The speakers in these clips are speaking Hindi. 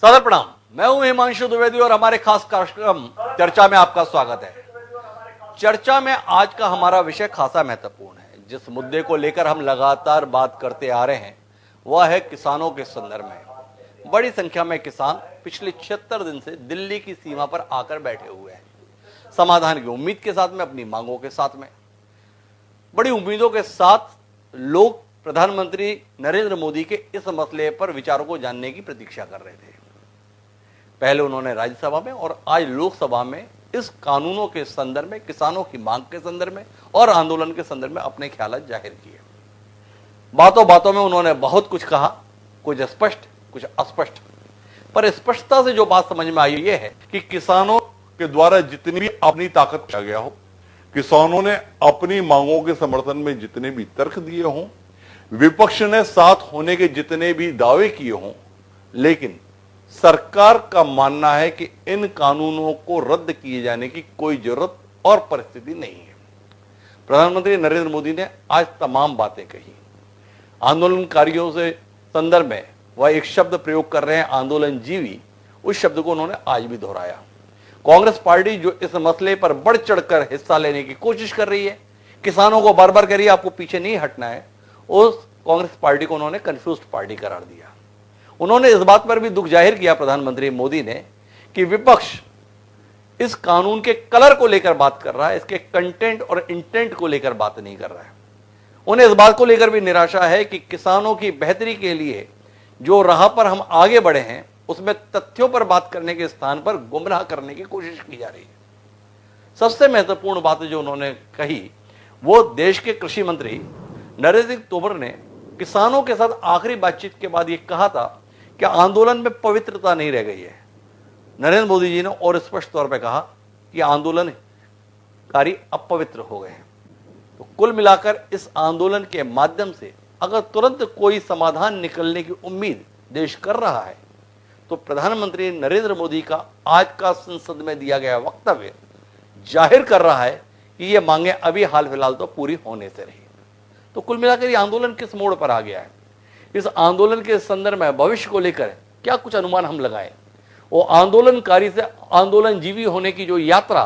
सादर प्रणाम। मैं हूं हिमांशु द्विवेदी और हमारे खास कार्यक्रम चर्चा में आपका स्वागत है। चर्चा में आज का हमारा विषय खासा महत्वपूर्ण है। जिस मुद्दे को लेकर हम लगातार बात करते आ रहे हैं वह है किसानों के संदर्भ में। बड़ी संख्या में किसान पिछले 76 दिन से दिल्ली की सीमा पर आकर बैठे हुए हैं, समाधान की उम्मीद के साथ में, अपनी मांगों के साथ में। बड़ी उम्मीदों के साथ लोग प्रधानमंत्री नरेंद्र मोदी के इस मसले पर विचारों को जानने की प्रतीक्षा कर रहे थे। पहले उन्होंने राज्यसभा में और आज लोकसभा में इस कानूनों के संदर्भ में, किसानों की मांग के संदर्भ में और आंदोलन के संदर्भ में अपने ख्याल जाहिर किए। बातों बातों में उन्होंने बहुत कुछ कहा, कुछ स्पष्ट कुछ अस्पष्ट, पर स्पष्टता से जो बात समझ में आई ये है कि किसानों के द्वारा जितनी भी अपनी ताकत किया गया हो, किसानों ने अपनी मांगों के समर्थन में जितने भी तर्क दिए हों, विपक्ष ने साथ होने के जितने भी दावे किए हों, लेकिन सरकार का मानना है कि इन कानूनों को रद्द किए जाने की कोई जरूरत और परिस्थिति नहीं है। प्रधानमंत्री नरेंद्र मोदी ने आज तमाम बातें कही। आंदोलनकारियों से संदर्भ में वह एक शब्द प्रयोग कर रहे हैं, आंदोलन जीवी, उस शब्द को उन्होंने आज भी दोहराया। कांग्रेस पार्टी जो इस मसले पर बढ़ चढ़कर हिस्सा लेने की कोशिश कर रही है, किसानों को बार बार कह रही है आपको पीछे नहीं हटना है, उस कांग्रेस पार्टी को उन्होंने कंफ्यूज्ड पार्टी करार दिया। उन्होंने इस बात पर भी दुख जाहिर किया प्रधानमंत्री मोदी ने कि विपक्ष इस कानून के कलर को लेकर बात कर रहा है, इसके कंटेंट और इंटेंट को लेकर बात नहीं कर रहा है। उन्हें इस बात को लेकर भी निराशा है कि किसानों की बेहतरी के लिए जो राह पर हम आगे बढ़े हैं उसमें तथ्यों पर बात करने के स्थान पर गुमराह करने की कोशिश की जा रही है। सबसे महत्वपूर्ण बात जो उन्होंने कही वो देश के कृषि मंत्री नरेंद्र सिंह तोमर ने किसानों के साथ आखिरी बातचीत के बाद यह कहा था कि आंदोलन में पवित्रता नहीं रह गई है। नरेंद्र मोदी जी ने और स्पष्ट तौर पर कहा कि आंदोलनकारी अपवित्र हो गए हैं। तो कुल मिलाकर इस आंदोलन के माध्यम से अगर तुरंत कोई समाधान निकलने की उम्मीद देश कर रहा है तो प्रधानमंत्री नरेंद्र मोदी का आज का संसद में दिया गया वक्तव्य जाहिर कर रहा है कि ये मांगे अभी हाल फिलहाल तो पूरी होने से रही। तो कुल मिलाकर ये आंदोलन किस मोड़ पर आ गया है, इस आंदोलन के संदर्भ में भविष्य को लेकर क्या कुछ अनुमान हम लगाएं। वो आंदोलनकारी से आंदोलन जीवी होने की जो यात्रा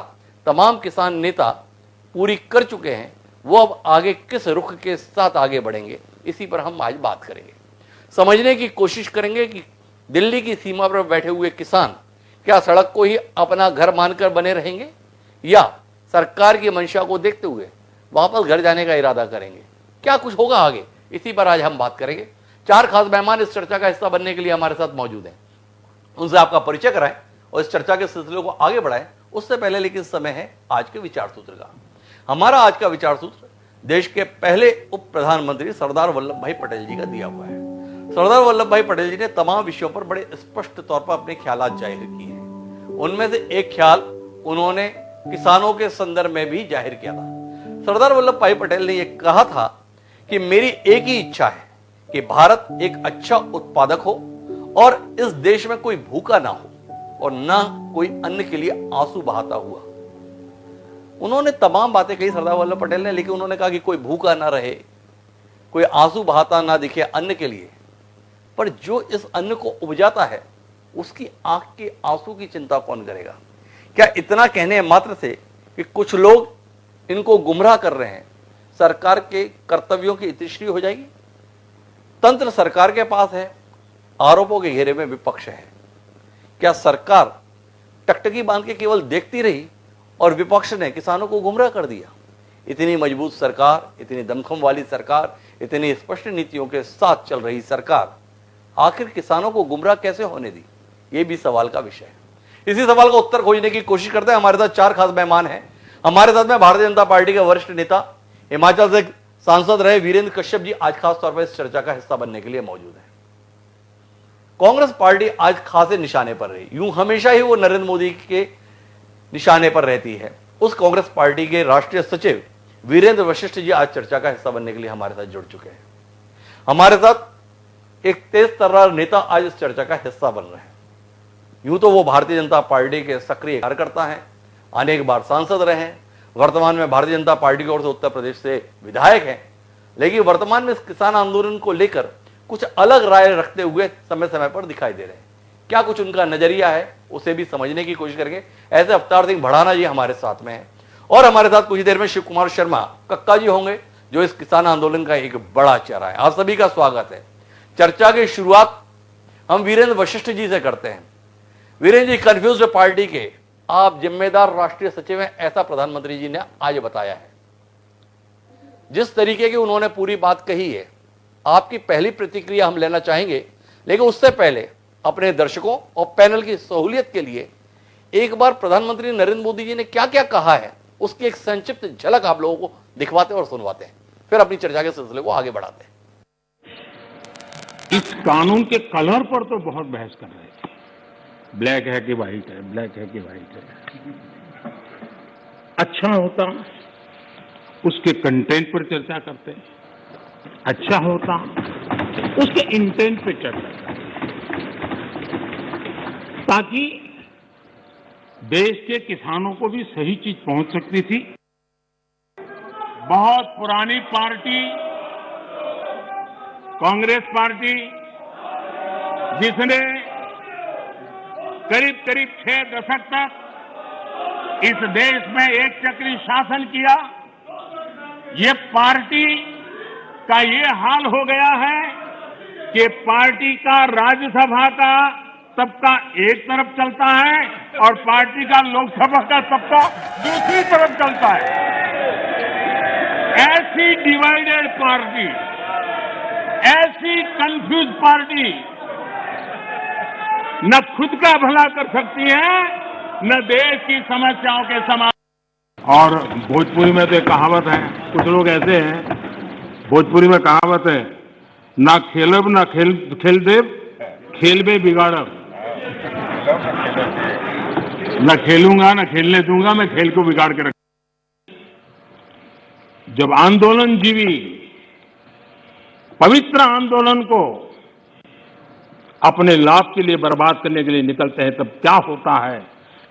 तमाम किसान नेता पूरी कर चुके हैं, वो अब आगे किस रुख के साथ आगे बढ़ेंगे, इसी पर हम आज बात करेंगे। समझने की कोशिश करेंगे कि दिल्ली की सीमा पर बैठे हुए किसान क्या सड़क को ही अपना घर मानकर बने रहेंगे या सरकार की मंशा को देखते हुए वापस घर जाने का इरादा करेंगे। क्या कुछ होगा आगे, इसी पर आज हम बात करेंगे। चार खास मेहमान इस चर्चा का हिस्सा बनने के लिए हमारे साथ मौजूद हैं। उनसे आपका परिचय कराएं और इस चर्चा के सिलसिले को आगे बढ़ाएं। उससे पहले लेकिन समय है आज के विचार सूत्र का। हमारा आज का विचार सूत्र देश के पहले उप प्रधानमंत्री सरदार वल्लभ भाई पटेल जी का दिया हुआ है। सरदार वल्लभ भाई पटेल जी ने तमाम विषयों पर बड़े स्पष्ट तौर पर अपने ख्यालात जाहिर किए हैं। उनमें से एक ख्याल उन्होंने किसानों के संदर्भ में भी जाहिर किया था। सरदार वल्लभ भाई पटेल ने यह कहा था कि मेरी एक ही इच्छा है कि भारत एक अच्छा उत्पादक हो और इस देश में कोई भूखा ना हो और ना कोई अन्न के लिए आंसू बहाता हुआ। उन्होंने तमाम बातें कही सरदार वल्लभ पटेल ने, लेकिन उन्होंने कहा कि कोई भूखा ना रहे, कोई आंसू बहाता ना दिखे अन्न के लिए, पर जो इस अन्न को उपजाता है उसकी आंख के आंसू की चिंता कौन करेगा। क्या इतना कहने मात्र से कि कुछ लोग इनको गुमराह कर रहे हैं, सरकार के कर्तव्यों की इतिश्री हो जाएगी। तंत्र सरकार के पास है, आरोपों के घेरे में विपक्ष है। क्या सरकार टकटकी बांध के केवल देखती रही और विपक्ष ने किसानों को गुमराह कर दिया। इतनी मजबूत सरकार, इतनी दमखम वाली सरकार, इतनी स्पष्ट नीतियों के साथ चल रही सरकार आखिर किसानों को गुमराह कैसे होने दी, ये भी सवाल का विषय है। इसी सवाल का उत्तर खोजने की कोशिश करते हैं। हमारे साथ चार खास मेहमान हैं। हमारे साथ में भारतीय जनता पार्टी के वरिष्ठ नेता, हिमाचल से सांसद रहे वीरेंद्र कश्यप जी आज खास तौर पर इस चर्चा का हिस्सा बनने के लिए मौजूद हैं। कांग्रेस पार्टी आज खासे निशाने पर रही, यूं हमेशा ही वो नरेंद्र मोदी के निशाने पर रहती है। उस कांग्रेस पार्टी के राष्ट्रीय सचिव वीरेंद्र वशिष्ठ जी आज चर्चा का हिस्सा बनने के लिए हमारे साथ जुड़ चुके हैं। हमारे साथ एक तेज तर्रार नेता आज इस चर्चा का हिस्सा बन रहे हैं। यूं तो वो भारतीय जनता पार्टी के सक्रिय कार्यकर्ता हैं, अनेक बार सांसद रहे हैं, वर्तमान में भारतीय जनता पार्टी की ओर से उत्तर प्रदेश से विधायक हैं, लेकिन वर्तमान में इस किसान आंदोलन को लेकर कुछ अलग राय रखते हुए समय समय पर दिखाई दे रहे हैं। क्या कुछ उनका नजरिया है, उसे भी समझने की कोशिश करेंगे। ऐसे अवतार सिंह भड़ाना जी हमारे साथ में है और हमारे साथ कुछ देर में शिव कुमार शर्मा कक्का जी होंगे, जो इस किसान आंदोलन का एक बड़ा चेहरा है। आप सभी का स्वागत है। चर्चा की शुरुआत हम वीरेंद्र वशिष्ठ जी से करते हैं। वीरेंद्र जी, कंफ्यूज्ड पार्टी के आप जिम्मेदार राष्ट्रीय सचिव हैं, ऐसा प्रधानमंत्री जी ने आज बताया है। जिस तरीके की उन्होंने पूरी बात कही है, आपकी पहली प्रतिक्रिया हम लेना चाहेंगे, लेकिन उससे पहले अपने दर्शकों और पैनल की सहूलियत के लिए एक बार प्रधानमंत्री नरेंद्र मोदी जी ने क्या क्या कहा है, उसकी एक संक्षिप्त झलक आप लोगों को दिखवाते और सुनवाते हैं, फिर अपनी चर्चा के सिलसिले को आगे बढ़ाते हैं। इस कानून के कलर पर तो बहुत बहस कर रहे थे, ब्लैक है कि व्हाइट है, ब्लैक है कि व्हाइट है। अच्छा होता उसके कंटेंट पर चर्चा करते, अच्छा होता उसके इंटेंट पर चर्चा करते, ताकि देश के किसानों को भी सही चीज पहुंच सकती थी। बहुत पुरानी पार्टी कांग्रेस पार्टी, जिसने करीब करीब 6 दशक तक इस देश में एक चक्री शासन किया, ये पार्टी का ये हाल हो गया है कि पार्टी का राज्यसभा का तबका एक तरफ चलता है और पार्टी का लोकसभा का तबका दूसरी तरफ चलता है। ऐसी डिवाइडेड पार्टी, ऐसी कंफ्यूज पार्टी न खुद का भला कर सकती है, न देश की समस्याओं के समाधान। और भोजपुरी में तो एक कहावत है, कुछ लोग ऐसे हैं, भोजपुरी में कहावत है, ना खेलब ना खेल देव, खेलबे बिगाड़ब। न खेलूंगा न खेलने दूंगा, मैं खेल को बिगाड़ के रख। जब आंदोलन जीवी पवित्र आंदोलन को अपने लाभ के लिए बर्बाद करने के लिए निकलते हैं, तब क्या होता है?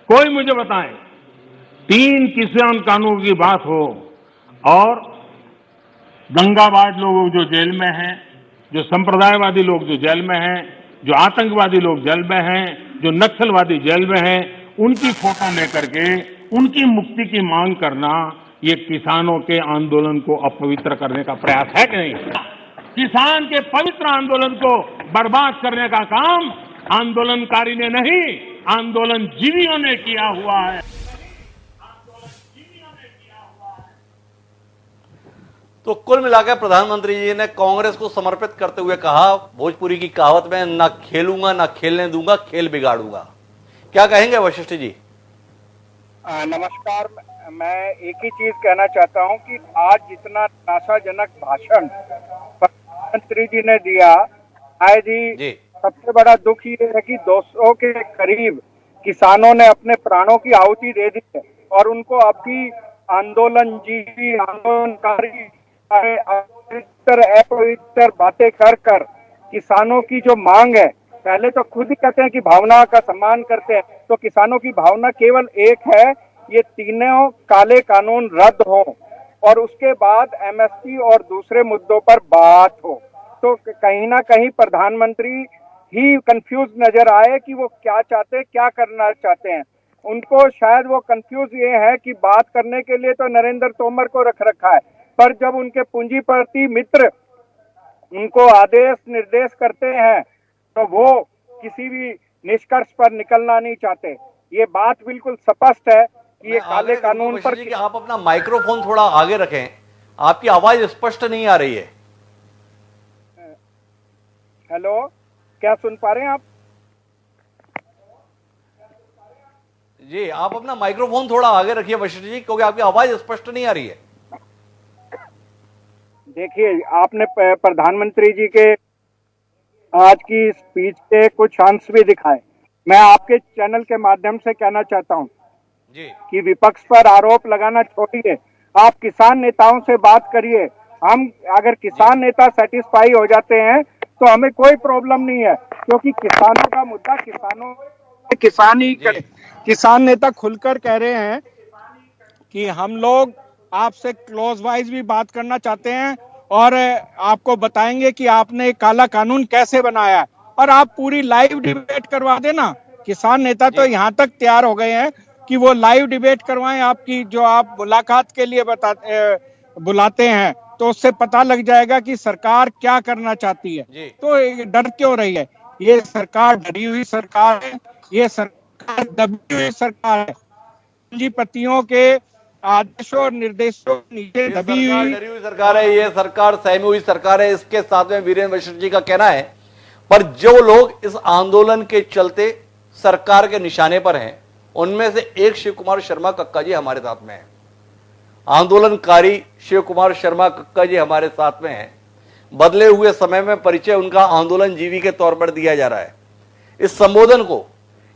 कोई मुझे बताएं। 3 किसान कानून की बात हो और दंगाबाज लोग जो जेल में हैं, जो संप्रदायवादी लोग जो जेल में हैं, जो आतंकवादी लोग जेल में हैं, जो नक्सलवादी जेल में हैं, उनकी फोटो लेकर के उनकी मुक्ति की मांग करना, ये किसानों के आंदोलन को अपवित्र करने का प्रयास है कि नहीं? किसान के पवित्र आंदोलन को बर्बाद करने का काम आंदोलनकारी ने नहीं, आंदोलन जीवियों ने किया हुआ है। तो कुल मिलाकर प्रधानमंत्री जी ने कांग्रेस को समर्पित करते हुए कहा, भोजपुरी की कहावत में, ना खेलूंगा ना खेलने दूंगा, खेल बिगाड़ूंगा। क्या कहेंगे वशिष्ठ जी? नमस्कार। मैं एक ही चीज कहना चाहता हूं कि आज जितना निराशाजनक भाषण प्रधानमंत्री जी ने दिया, शायद ही सबसे बड़ा दुख ये है कि 200 के करीब किसानों ने अपने प्राणों की आहुति दे दी है और उनको अभी आंदोलन जीवी, आंदोलनकारी अपवित्र बातें कर कर किसानों की जो मांग है, पहले तो खुद ही कहते हैं कि भावना का सम्मान करते हैं, तो किसानों की भावना केवल एक है, ये तीनों काले कानून रद्द हो और उसके बाद एमएसपी और दूसरे मुद्दों पर बात हो। तो कहीं ना कहीं प्रधानमंत्री ही कंफ्यूज नजर आए कि वो क्या चाहते हैं, क्या करना चाहते हैं। उनको शायद वो कंफ्यूज ये है कि बात करने के लिए तो नरेंद्र तोमर को रख रखा है, पर जब उनके पूंजीपति मित्र उनको आदेश निर्देश करते हैं तो वो किसी भी निष्कर्ष पर निकलना नहीं चाहते। ये बात बिल्कुल स्पष्ट है कि ये काले कानून पर। कि आप अपना माइक्रोफोन थोड़ा आगे रखें, आपकी आवाज स्पष्ट नहीं आ रही है। हेलो, क्या सुन पा रहे हैं आप? जी, आप अपना माइक्रोफोन थोड़ा आगे रखिए वशिष्ठ जी, क्योंकि आपकी आवाज स्पष्ट नहीं आ रही है। देखिए, आपने प्रधानमंत्री जी के आज की स्पीच के कुछ अंश भी दिखाए। मैं आपके चैनल के माध्यम से कहना चाहता हूं कि विपक्ष पर आरोप लगाना छोड़िए, आप किसान नेताओं से बात करिए। हम अगर किसान नेता सेटिस्फाई हो जाते हैं तो हमें कोई प्रॉब्लम नहीं है, क्योंकि किसानों का मुद्दा किसान नेता खुलकर कह रहे हैं कि हम लोग आपसे क्लोज वाइज भी बात करना चाहते हैं और आपको बताएंगे कि आपने काला कानून कैसे बनाया। और आप पूरी लाइव डिबेट करवा देना। किसान नेता तो यहाँ तक तैयार हो गए हैं कि वो लाइव डिबेट करवाएं आपकी, जो आप मुलाकात के लिए बुलाते हैं, तो उससे पता लग जाएगा कि सरकार क्या करना चाहती है। तो ये डर क्यों रही है? ये सरकार डरी हुई सरकार है, ये सरकार दबी हुई सरकार है, पूंजीपतियों के आदेशों और निर्देशों के नीचे दबी हुई डरी हुई सरकार है, ये सरकार सहमी हुई सरकार है। इसके साथ में वीरेंद्र वशिष्ठ जी का कहना है, पर जो लोग इस आंदोलन के चलते सरकार के निशाने पर हैं, उनमें से एक शिव कुमार शर्मा कक्का जी हमारे साथ में हैं। आंदोलनकारी शिव कुमार शर्मा कक्का जी हमारे साथ में हैं। बदले हुए समय में परिचय उनका आंदोलन जीवी के तौर पर दिया जा रहा है। इस संबोधन को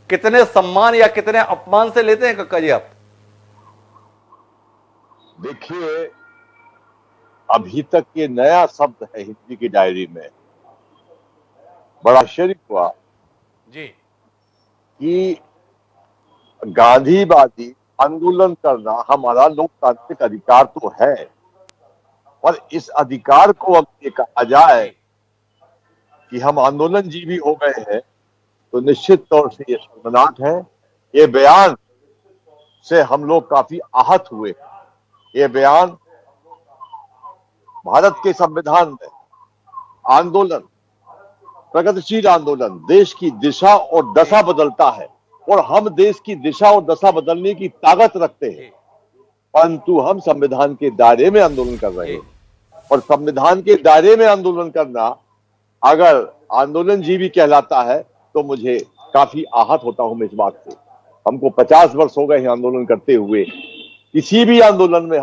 कितने सम्मान या कितने अपमान से लेते हैं कक्का जी आप? देखिए, अभी तक ये नया शब्द है हिंदी की डायरी में। बड़ा आश्चर्य हुआ जी कि गांधीवादी आंदोलन करना हमारा लोकतांत्रिक अधिकार तो है, पर इस अधिकार को अब ये कहा जाए कि हम आंदोलन जीवी हो गए हैं, तो निश्चित तौर से ये शर्मनाक है। ये बयान से हम लोग काफी आहत हुए। ये बयान भारत के संविधान में आंदोलन, प्रगतिशील आंदोलन देश की दिशा और दशा बदलता है, और हम देश की दिशा और दशा बदलने की ताकत रखते हैं, परंतु हम संविधान के दायरे में आंदोलन कर रहे हैं। और संविधान के दायरे में आंदोलन करना अगर आंदोलन जीवी कहलाता है, तो मुझे काफी आहत होता हूं मैं इस बात से। हमको 50 वर्ष हो गए हैं आंदोलन करते हुए। किसी भी आंदोलन में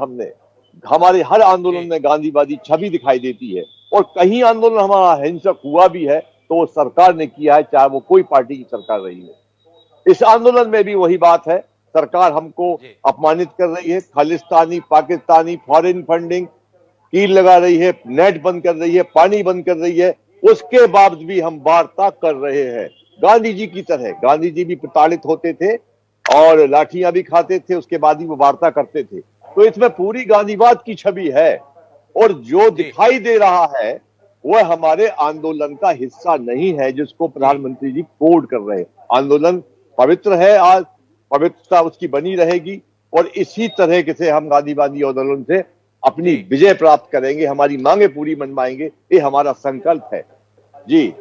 हमारे हर आंदोलन में गांधीवादी छवि दिखाई देती है, और कहीं आंदोलन हमारा हिंसक हुआ भी है तो वो सरकार ने किया है, चाहे वो कोई पार्टी की सरकार रही है। इस आंदोलन में भी वही बात है, सरकार हमको अपमानित कर रही है, खालिस्तानी, पाकिस्तानी, फॉरेन फंडिंग, कील लगा रही है, नेट बंद कर रही है, पानी बंद कर रही है। उसके बावजूद भी हम वार्ता कर रहे हैं गांधी जी की तरह। गांधी जी भी प्रताड़ित होते थे और लाठियां भी खाते थे, उसके बाद ही वो वार्ता करते थे। तो इसमें पूरी गांधीवाद की छवि है, और जो दिखाई दे रहा है वह हमारे आंदोलन का हिस्सा नहीं है, जिसको प्रधानमंत्री जी कोड कर रहे हैं। आंदोलन पवित्र है, आज पवित्रता उसकी बनी रहेगी, और इसी तरह से हम गांधीवादी आंदोलन से अपनी विजय प्राप्त करेंगे, हमारी मांगे पूरी मनवाएंगे। ये हमारा संकल्प है। जी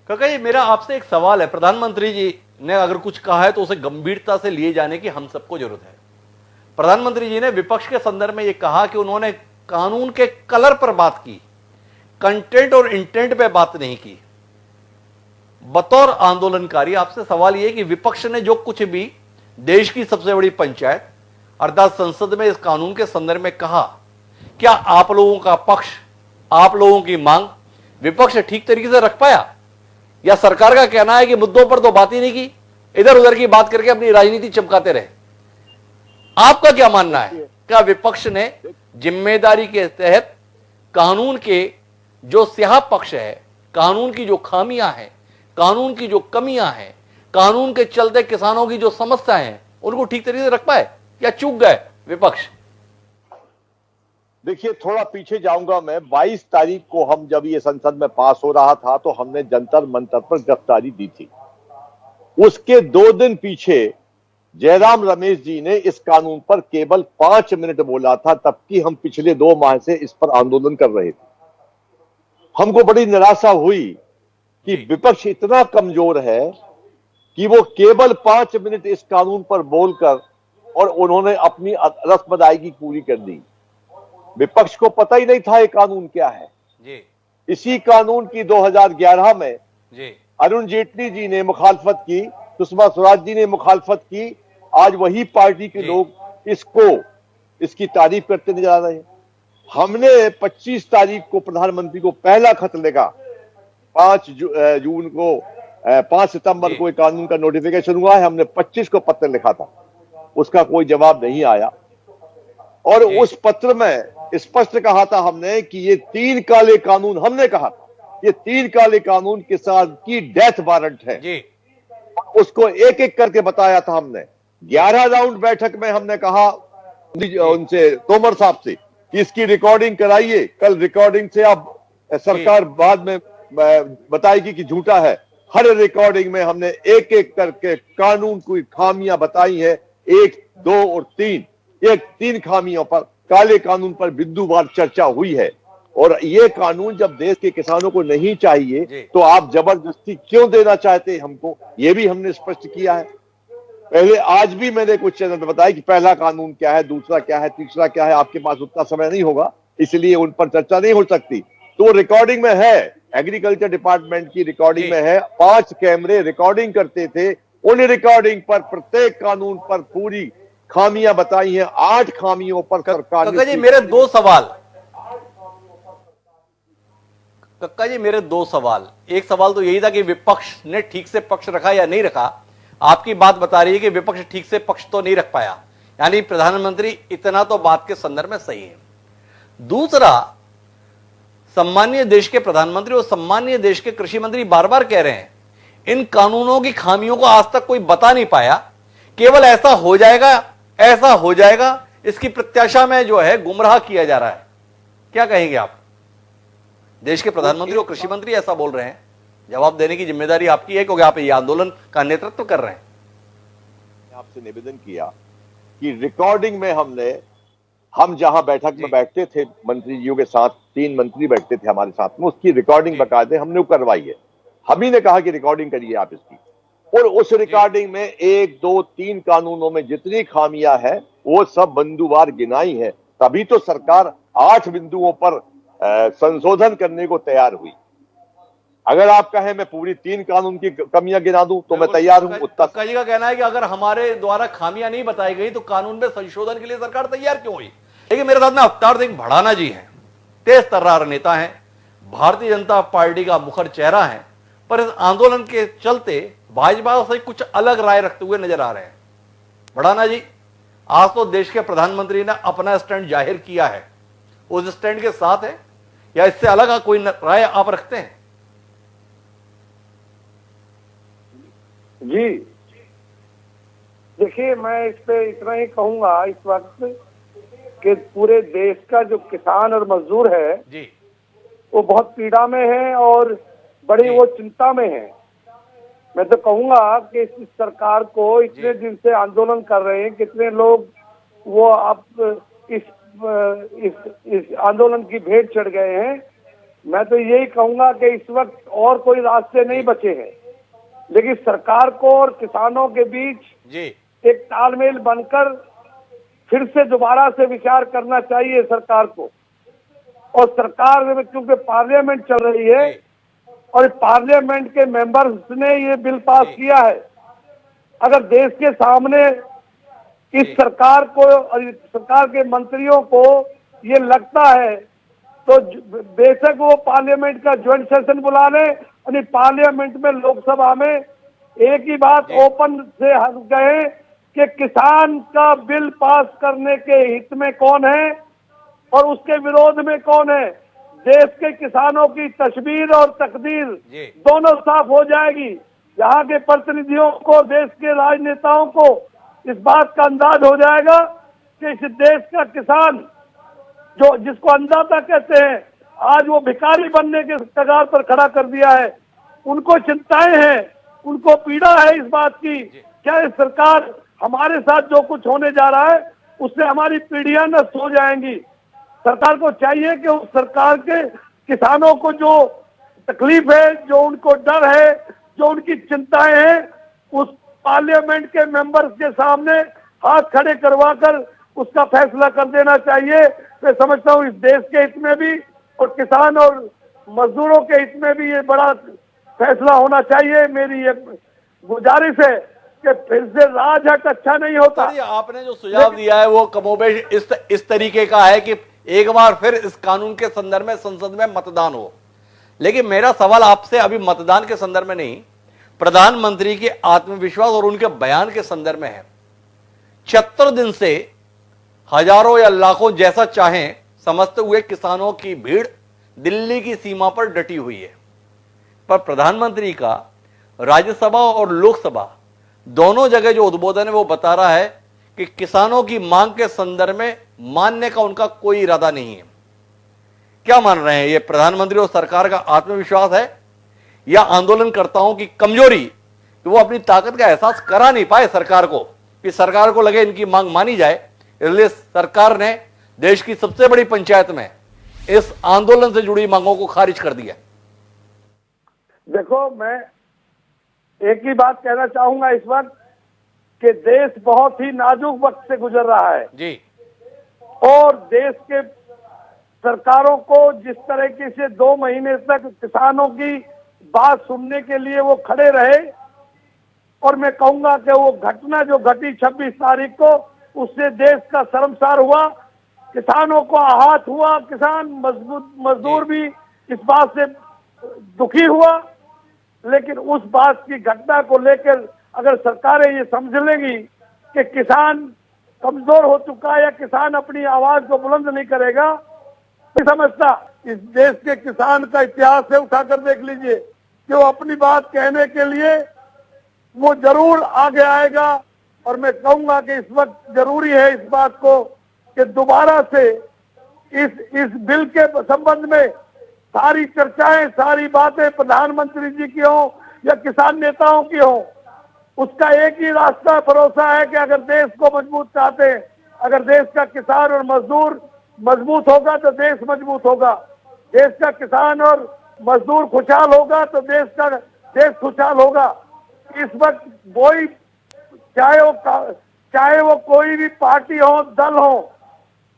कक्का जी, मेरा आपसे एक सवाल है। प्रधानमंत्री जी ने अगर कुछ कहा है तो उसे गंभीरता से लिए जाने की हम सबको जरूरत है। प्रधानमंत्री जी ने विपक्ष के संदर्भ में यह कहा कि उन्होंने कानून के कलर पर बात की, कंटेंट और इंटेंट पे बात नहीं की। बतौर आंदोलनकारी आपसे सवाल यह कि विपक्ष ने जो कुछ भी देश की सबसे बड़ी पंचायत अर्थात संसद में इस कानून के संदर्भ में कहा, क्या आप लोगों का पक्ष, आप लोगों की मांग विपक्ष ठीक तरीके से रख पाया, या सरकार का कहना है कि मुद्दों पर तो बात ही नहीं की, इधर उधर की बात करके अपनी राजनीति चमकाते रहे? आपका क्या मानना है? क्या विपक्ष ने जिम्मेदारी के तहत कानून के जो स्याह पक्ष है, कानून की जो खामियां हैं, कानून की जो कमियां हैं, कानून के चलते किसानों की जो समस्याएं हैं, उनको ठीक तरीके से रख पाए, या चूक गए विपक्ष? देखिए, थोड़ा पीछे जाऊंगा मैं। 22 तारीख को हम जब ये संसद में पास हो रहा था तो हमने जंतर मंतर पर गिरफ्तारी दी थी। उसके 2 दिन पीछे जयराम रमेश जी ने इस कानून पर केवल 5 मिनट बोला था, तबकि हम पिछले 2 माह से इस पर आंदोलन कर रहे थे। हमको बड़ी निराशा हुई कि विपक्ष इतना कमजोर है कि वो केवल 5 मिनट इस कानून पर बोलकर और उन्होंने अपनी रस्म अदायगी पूरी कर दी। विपक्ष को पता ही नहीं था ये कानून क्या है। जी। इसी कानून की 2011 में जी। अरुण जेटली जी ने मुखालफत की, सुषमा स्वराज जी ने मुखालफत की। आज वही पार्टी के लोग इसकी तारीफ करते नजर आ रहे हैं। हमने 25 तारीख को प्रधानमंत्री को पहला खत लिखा। 5 सितंबर को कानून का नोटिफिकेशन हुआ है, हमने 25 को पत्र लिखा था, उसका कोई जवाब नहीं आया। और उस पत्र में स्पष्ट कहा था हमने कि ये 3 काले कानून, हमने कहा ये 3 काले कानून किसान की डेथ वारंट है जी। उसको एक एक करके बताया था हमने। 11 राउंड बैठक में हमने कहा उनसे, तोमर साहब से, कि इसकी रिकॉर्डिंग कराइए। कल रिकॉर्डिंग से आप सरकार बाद में बताएगी कि झूठा है। हर रिकॉर्डिंग में हमने एक एक करके कानून की खामियां बताई है, 1, 2 और 3। ये 3 खामियों पर, काले कानून पर बिंदुवार चर्चा हुई है। और ये कानून जब देश के किसानों को नहीं चाहिए तो आप जबरदस्ती क्यों देना चाहते हैं हमको, ये भी हमने स्पष्ट किया है। पहले आज भी मैंने कुछ चैनल पर बताया कि पहला कानून क्या है, दूसरा क्या है, तीसरा क्या है। आपके पास उतना समय नहीं होगा, इसलिए उन पर चर्चा नहीं हो सकती। तो रिकॉर्डिंग में है, एग्रीकल्चर डिपार्टमेंट की रिकॉर्डिंग में है। 5 कैमरे रिकॉर्डिंग करते थे, उन रिकॉर्डिंग पर प्रत्येक कानून पर पूरी खामियां बताई हैं। 8 खामियों पर सरकार कक्का जी मेरे 2 सवाल। कक्का जी मेरे 2 सवाल। एक सवाल तो यही था कि विपक्ष ने ठीक से पक्ष रखा या नहीं रखा। आपकी बात बता रही है कि विपक्ष ठीक से पक्ष तो नहीं रख पाया, यानी प्रधानमंत्री इतना तो बात के संदर्भ में सही है। दूसरा, सम्मानीय देश के प्रधानमंत्री और सम्मानीय देश के कृषि मंत्री बार बार कह रहे हैं इन कानूनों की खामियों को आज तक कोई बता नहीं पाया, केवल ऐसा हो जाएगा, ऐसा हो जाएगा, इसकी प्रत्याशा में जो है गुमराह किया जा रहा है। क्या कहेंगे आप? देश के प्रधानमंत्री और कृषि मंत्री ऐसा बोल रहे हैं, जवाब देने की जिम्मेदारी आपकी है क्योंकि आप ये आंदोलन का नेतृत्व कर रहे हैं। आपसे निवेदन किया कि रिकॉर्डिंग में हम जहां बैठक में बैठते थे मंत्री जियों के साथ, 3 मंत्री बैठते थे हमारे साथ में, उसकी रिकॉर्डिंग बकायदे हमने करवाई है। हम ही ने कहा कि रिकॉर्डिंग करिए आप इसकी, और उस रिकॉर्डिंग में 1, 2, 3 कानूनों में जितनी खामियां है वो सब बिंदुवार गिनाई है। तभी तो सरकार 8 बिंदुओं पर संशोधन करने को तैयार हुई। अगर आप कहें मैं पूरी 3 कानून की कमियां गिना दूं तो मैं तैयार हूं। कक्का जी का कहना है कि अगर हमारे द्वारा खामियां नहीं बताई गई तो कानून में संशोधन के लिए सरकार तैयार क्यों हुई? लेकिन मेरे साथ में अवतार सिंह भड़ाना जी हैं, तेज तर्रार नेता हैं, भारतीय जनता पार्टी का मुखर चेहरा है, पर इस आंदोलन के चलते भाजपा से कुछ अलग राय रखते हुए नजर आ रहे हैं। भड़ाना जी, आज तो देश के प्रधानमंत्री ने अपना स्टैंड जाहिर किया है, उस स्टैंड के साथ है या इससे अलग कोई राय आप रखते हैं? जी देखिए, मैं इस पे इतना ही कहूंगा इस वक्त कि पूरे देश का जो किसान और मजदूर है जी, वो बहुत पीड़ा में है और बड़ी वो चिंता में है। मैं तो कहूंगा कि इस सरकार को इतने दिन से आंदोलन कर रहे हैं, कितने लोग वो अब इस आंदोलन की भेंट चढ़ गए हैं। मैं तो यही कहूंगा कि इस वक्त और कोई रास्ते नहीं बचे हैं, लेकिन सरकार को और किसानों के बीच जी एक तालमेल बनकर फिर से दोबारा से विचार करना चाहिए सरकार को। और सरकार में क्योंकि पार्लियामेंट चल रही है और पार्लियामेंट के मेंबर्स ने ये बिल पास किया है, अगर देश के सामने इस सरकार को और सरकार के मंत्रियों को ये लगता है तो बेशक वो पार्लियामेंट का ज्वाइंट सेशन बुला ले। यानी पार्लियामेंट में, लोकसभा में एक ही बात ओपन से हंस गए कि किसान का बिल पास करने के हित में कौन है और उसके विरोध में कौन है। देश के किसानों की तस्वीर और तकदीर दोनों साफ हो जाएगी। यहाँ के प्रतिनिधियों को, देश के राजनेताओं को इस बात का अंदाज हो जाएगा कि इस देश का किसान जो जिसको अन्नदाता कहते हैं, आज वो भिखारी बनने के कगार पर खड़ा कर दिया है। उनको चिंताएं हैं, उनको पीड़ा है इस बात की, क्या इस सरकार हमारे साथ जो कुछ होने जा रहा है उससे हमारी पीढ़ियां नष्ट हो जाएंगी। सरकार को चाहिए कि उस सरकार के किसानों को जो तकलीफ है, जो उनको डर है, जो उनकी चिंताएं हैं, उस पार्लियामेंट के मेंबर्स के सामने हाथ खड़े करवा कर उसका फैसला कर देना चाहिए। मैं समझता हूँ इस देश के हित में भी और किसान और मजदूरों के हित में भी ये बड़ा फैसला होना चाहिए। मेरी ये गुजारिश है कि फिर से राजहट अच्छा नहीं होता। आपने जो सुझाव दिया है वो कमोबेश इस तरीके का है कि एक बार फिर इस कानून के संदर्भ में संसद में मतदान हो। लेकिन मेरा सवाल आपसे अभी मतदान के संदर्भ में नहीं, प्रधानमंत्री के आत्मविश्वास और उनके बयान के संदर्भ में है। 76 दिन से हजारों या लाखों जैसा चाहें समझते हुए किसानों की भीड़ दिल्ली की सीमा पर डटी हुई है, पर प्रधानमंत्री का राज्यसभा और लोकसभा दोनों जगह जो उद्बोधन है वो बता रहा है कि किसानों की मांग के संदर्भ में मानने का उनका कोई इरादा नहीं है। क्या मान रहे हैं, ये प्रधानमंत्री और सरकार का आत्मविश्वास है या आंदोलनकर्ताओं की कमजोरी कि वो अपनी ताकत का एहसास करा नहीं पाए सरकार को, कि सरकार को लगे इनकी मांग मानी जाए, इसलिए सरकार ने देश की सबसे बड़ी पंचायत में इस आंदोलन से जुड़ी मांगों को खारिज कर दिया? देखो, मैं एक ही बात कहना चाहूंगा इस वक्त कि देश बहुत ही नाजुक वक्त से गुजर रहा है जी, और देश के सरकारों को जिस तरीके से 2 महीने तक किसानों की बात सुनने के लिए वो खड़े रहे, और मैं कहूंगा कि वो घटना जो घटी 26 तारीख को, उससे देश का शर्मसार हुआ, किसानों को आहत हुआ, किसान मजदूर भी इस बात से दुखी हुआ। लेकिन उस बात की घटना को लेकर अगर सरकारें ये समझ लेंगी कि किसान कमजोर हो चुका है या किसान अपनी आवाज को बुलंद नहीं करेगा, नहीं समझता। इस देश के किसान का इतिहास है, उठाकर देख लीजिए कि वो अपनी बात कहने के लिए वो जरूर आगे आएगा। और मैं कहूंगा कि इस वक्त जरूरी है इस बात को कि दोबारा से इस बिल के संबंध में सारी चर्चाएं, सारी बातें प्रधानमंत्री जी की हो या किसान नेताओं की हो, उसका एक ही रास्ता भरोसा है कि अगर देश को मजबूत चाहते हैं, अगर देश का किसान और मजदूर मजबूत होगा तो देश मजबूत होगा, देश का किसान और मजदूर खुशहाल होगा तो देश खुशहाल होगा। इस वक्त कोई चाहे वो कोई भी पार्टी हो, दल हो,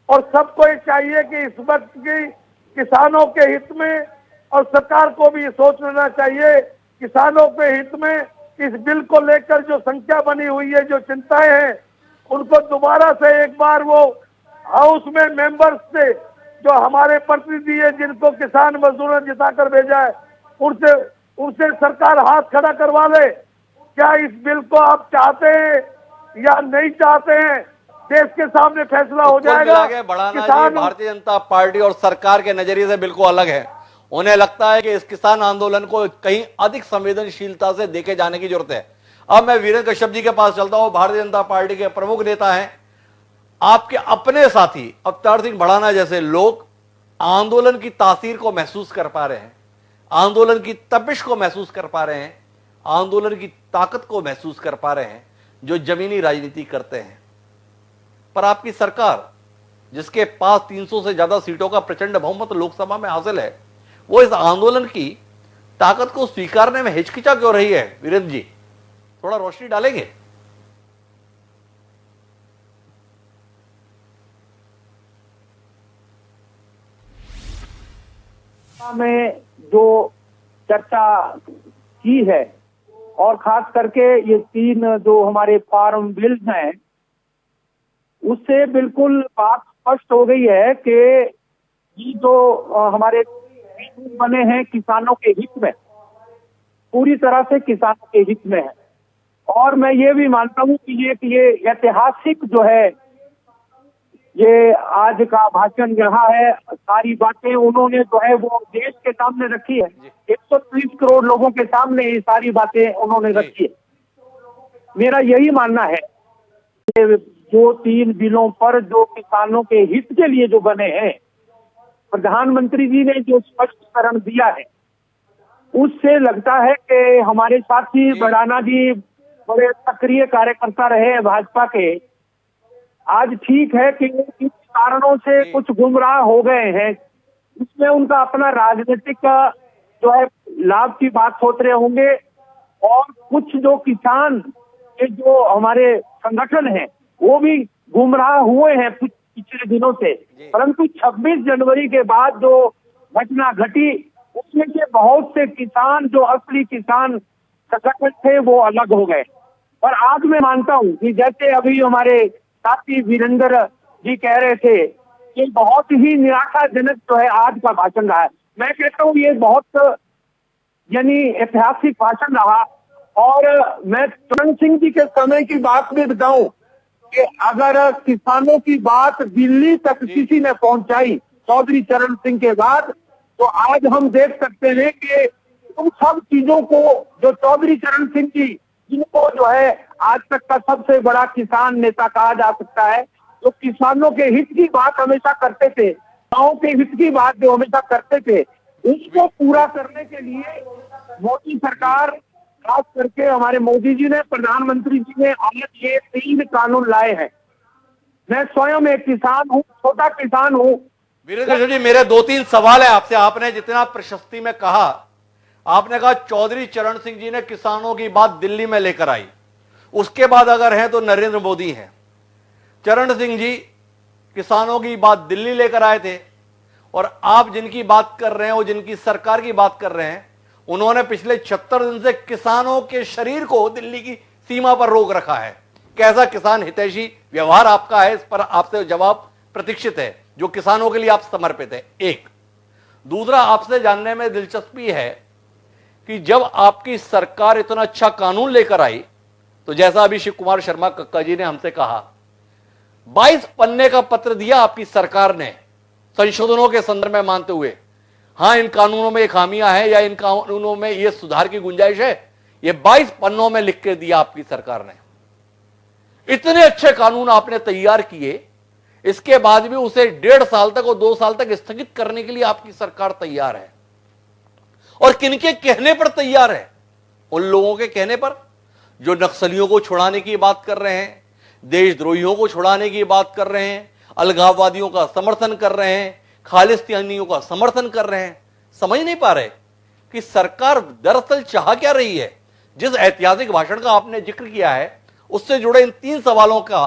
और सबको ये चाहिए कि इस वक्त की किसानों के हित में, और सरकार को भी सोच लेना चाहिए किसानों के हित में इस बिल को लेकर जो संख्या बनी हुई है, जो चिंताएं हैं, उनको दोबारा से एक बार वो हाउस में मेंबर्स से जो हमारे प्रतिनिधि है, जिनको किसान मजदूरों ने जिताकर भेजा है, उनसे सरकार हाथ खड़ा करवा ले। क्या इस बिल को आप चाहते हैं या नहीं चाहते हैं, देश के सामने फैसला हो जाएगा। बढ़ाना जी भारतीय जनता पार्टी और सरकार के नजरिए से बिल्कुल अलग है। उन्हें लगता है कि इस किसान आंदोलन को कहीं अधिक संवेदनशीलता से देखे जाने की जरूरत है। अब मैं वीरेंद्र कश्यप जी के पास चलता हूं, भारतीय जनता पार्टी के प्रमुख नेता हैं, आपके अपने साथी अवतार सिंह भड़ाना जैसे लोग आंदोलन की तासीर को महसूस कर पा रहे हैं, आंदोलन की तपिश को महसूस कर पा रहे हैं, आंदोलन की ताकत को महसूस कर पा रहे हैं, जो जमीनी राजनीति करते हैं। पर आपकी सरकार, जिसके पास 300 से ज्यादा सीटों का प्रचंड बहुमत लोकसभा में हासिल है, वो इस आंदोलन की ताकत को स्वीकारने में हिचकिचा क्यों रही है? वीरेंद्र जी, थोड़ा रोशनी डालेंगे? में जो चर्चा की है, और खास करके ये 3 जो हमारे फार्म बिल्स हैं, उससे बिल्कुल बात स्पष्ट हो गई है कि ये जो हमारे कानून बने हैं किसानों के हित में, पूरी तरह से किसानों के हित में है। और मैं ये भी मानता हूँ कि ये ऐतिहासिक जो है ये आज का भाषण रहा है। सारी बातें उन्होंने जो है वो देश के सामने रखी है, 130 करोड़ लोगों के सामने ये सारी बातें उन्होंने रखी है। मेरा यही मानना है कि जो 3 बिलों पर जो किसानों के हित के लिए जो बने हैं, प्रधानमंत्री जी ने जो स्पष्टीकरण दिया है, उससे लगता है कि हमारे साथी भड़ाना जी बड़े सक्रिय कार्यकर्ता रहे हैं भाजपा के। आज ठीक है कि किस कारणों से कुछ गुमराह हो गए हैं, इसमें उनका अपना राजनीतिक जो है लाभ की बात सोच रहे होंगे, और कुछ जो किसान के जो हमारे संगठन हैं वो भी गुमराह हुए हैं कुछ पिछले दिनों से। परंतु 26 जनवरी के बाद जो घटना घटी, उसमें से बहुत से किसान जो असली किसान संगठन थे वो अलग हो गए। और आज मैं मानता हूं कि जैसे अभी हमारे साथी वीरेंद्र जी कह रहे थे, ये बहुत ही निराशाजनक जो है आज का भाषण रहा है। मैं कहता हूँ ये बहुत यानी ऐतिहासिक भाषण रहा। और मैं चरण सिंह जी के समय की बात भी बताऊं कि अगर किसानों की बात दिल्ली तक किसी ने पहुंचाई चौधरी चरण सिंह के बाद, तो आज हम देख सकते हैं कि उन सब चीजों को जो चौधरी चरण सिंह जी, जिनको जो है आज तक का सबसे बड़ा किसान नेता कहा जा सकता है, जो किसानों के हित की बात हमेशा करते थे, गाँव के हित की बात जो हमेशा करते थे, उसको पूरा करने के लिए मोदी सरकार, खास करके हमारे मोदी जी ने, प्रधानमंत्री जी ने आज ये 3 कानून लाए हैं। मैं स्वयं एक किसान हूँ, छोटा किसान हूँ। वीरेंद्र कश्यप जी, मेरे 2-3 सवाल है आपसे। आपने जितना प्रशस्ति में कहा, आपने कहा चौधरी चरण सिंह जी ने किसानों की बात दिल्ली में लेकर आई, उसके बाद अगर है तो नरेंद्र मोदी हैं। चरण सिंह जी किसानों की बात दिल्ली लेकर आए थे, और आप जिनकी बात कर रहे हैं, वो जिनकी सरकार की बात कर रहे हैं, उन्होंने पिछले 76 दिन से किसानों के शरीर को दिल्ली की सीमा पर रोक रखा है। कैसा किसान हितैषी व्यवहार आपका है, इस पर आपसे जवाब प्रतीक्षित है, जो किसानों के लिए आप समर्पित है। एक दूसरा, आपसे जानने में दिलचस्पी है कि जब आपकी सरकार इतना अच्छा कानून लेकर आई, तो जैसा अभी शिव कुमार शर्मा कक्का जी ने हमसे कहा, 22 पन्ने का पत्र दिया आपकी सरकार ने संशोधनों के संदर्भ में, मानते हुए हां इन कानूनों में ये खामियां हैं या इन कानूनों में ये सुधार की गुंजाइश है। ये 22 पन्नों में लिख के दिया आपकी सरकार ने। इतने अच्छे कानून आपने तैयार किए, इसके बाद भी उसे 1.5 साल तक और 2 साल तक स्थगित करने के लिए आपकी सरकार तैयार है। और किनके कहने पर तैयार है? उन लोगों के कहने पर जो नक्सलियों को छुड़ाने की बात कर रहे हैं, देशद्रोहियों को छुड़ाने की बात कर रहे हैं, अलगाववादियों का समर्थन कर रहे हैं, खालिस्तानियों का समर्थन कर रहे हैं। समझ नहीं पा रहे कि सरकार दरअसल चाह क्या रही है। जिस ऐतिहासिक भाषण का आपने जिक्र किया है, उससे जुड़े इन 3 सवालों का,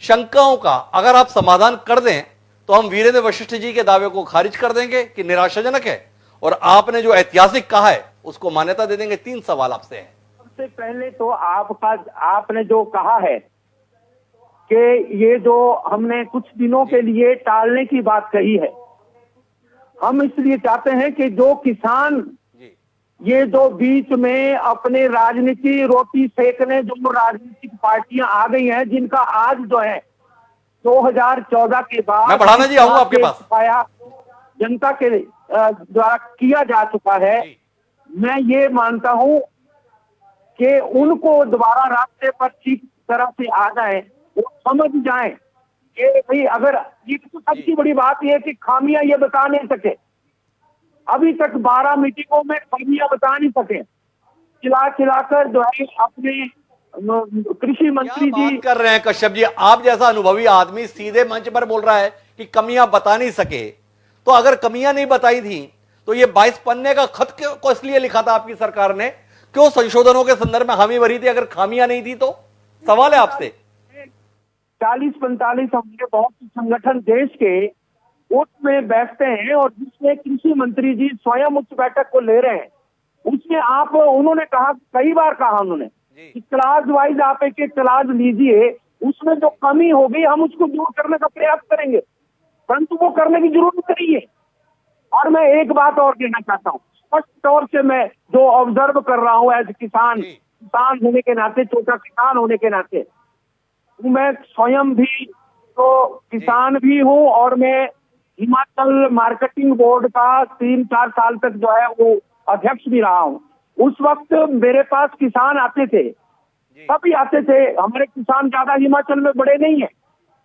शंकाओं का अगर आप समाधान कर दें, तो हम वीरेंद्र वशिष्ठ जी के दावे को खारिज कर देंगे कि निराशाजनक है, और आपने जो ऐतिहासिक कहा है उसको मान्यता दे देंगे। 3 सवाल आपसे हैं। सबसे पहले तो आपने जो कहा है कि ये जो हमने कुछ दिनों के लिए टालने की बात कही है, हम इसलिए चाहते हैं कि जो किसान ये जो बीच में अपने राजनीति रोटी सेकने जो राजनीतिक पार्टियां आ गई हैं, जिनका आज जो है 2014 के बाद मैं बढ़ाना जी आऊंगा आपके पास, जनता के द्वारा किया जा चुका है। मैं ये मानता हूं कि उनको दोबारा रास्ते पर ठीक तरह से आ जाए, वो समझ जाएं कि भाई, अगर ये तो सबसे बड़ी बात यह है कि खामियां ये बता नहीं सके, अभी तक 12 मीटिंगों में खामियां बता नहीं सके, चिल्लाकर जो है अपने कृषि मंत्री जी कर रहे हैं। कश्यप जी, आप जैसा अनुभवी आदमी सीधे मंच पर बोल रहा है कि कमियां बता नहीं सके, तो अगर कमियां नहीं बताई थी तो ये 22 पन्ने का खत को इसलिए लिखा था आपकी सरकार ने, क्यों संशोधनों के संदर्भ में हामी भरी थी अगर खामियां नहीं थी तो? सवाल है आपसे। 40-45 हमारे बहुत से संगठन देश के उसमें बैठते हैं, और जिसमें कृषि मंत्री जी स्वयं उस बैठक को ले रहे हैं, उसमें उन्होंने कहा, कई बार कहा उन्होंने कि क्लास वाइज आप एक क्लास लीजिए, उसमें जो कमी होगी हम उसको दूर करने का प्रयास करेंगे, परंतु वो करने की जरूरत नहीं है। और मैं एक बात और कहना चाहता हूँ, स्पष्ट तौर से मैं जो ऑब्जर्व कर रहा हूँ एज किसान होने के नाते, छोटा किसान होने के नाते, मैं स्वयं भी तो किसान भी हूँ, और मैं हिमाचल मार्केटिंग बोर्ड का 3-4 साल तक जो है वो अध्यक्ष भी रहा हूँ। उस वक्त मेरे पास किसान आते थे, सभी आते थे। हमारे किसान ज्यादा हिमाचल में बड़े नहीं है,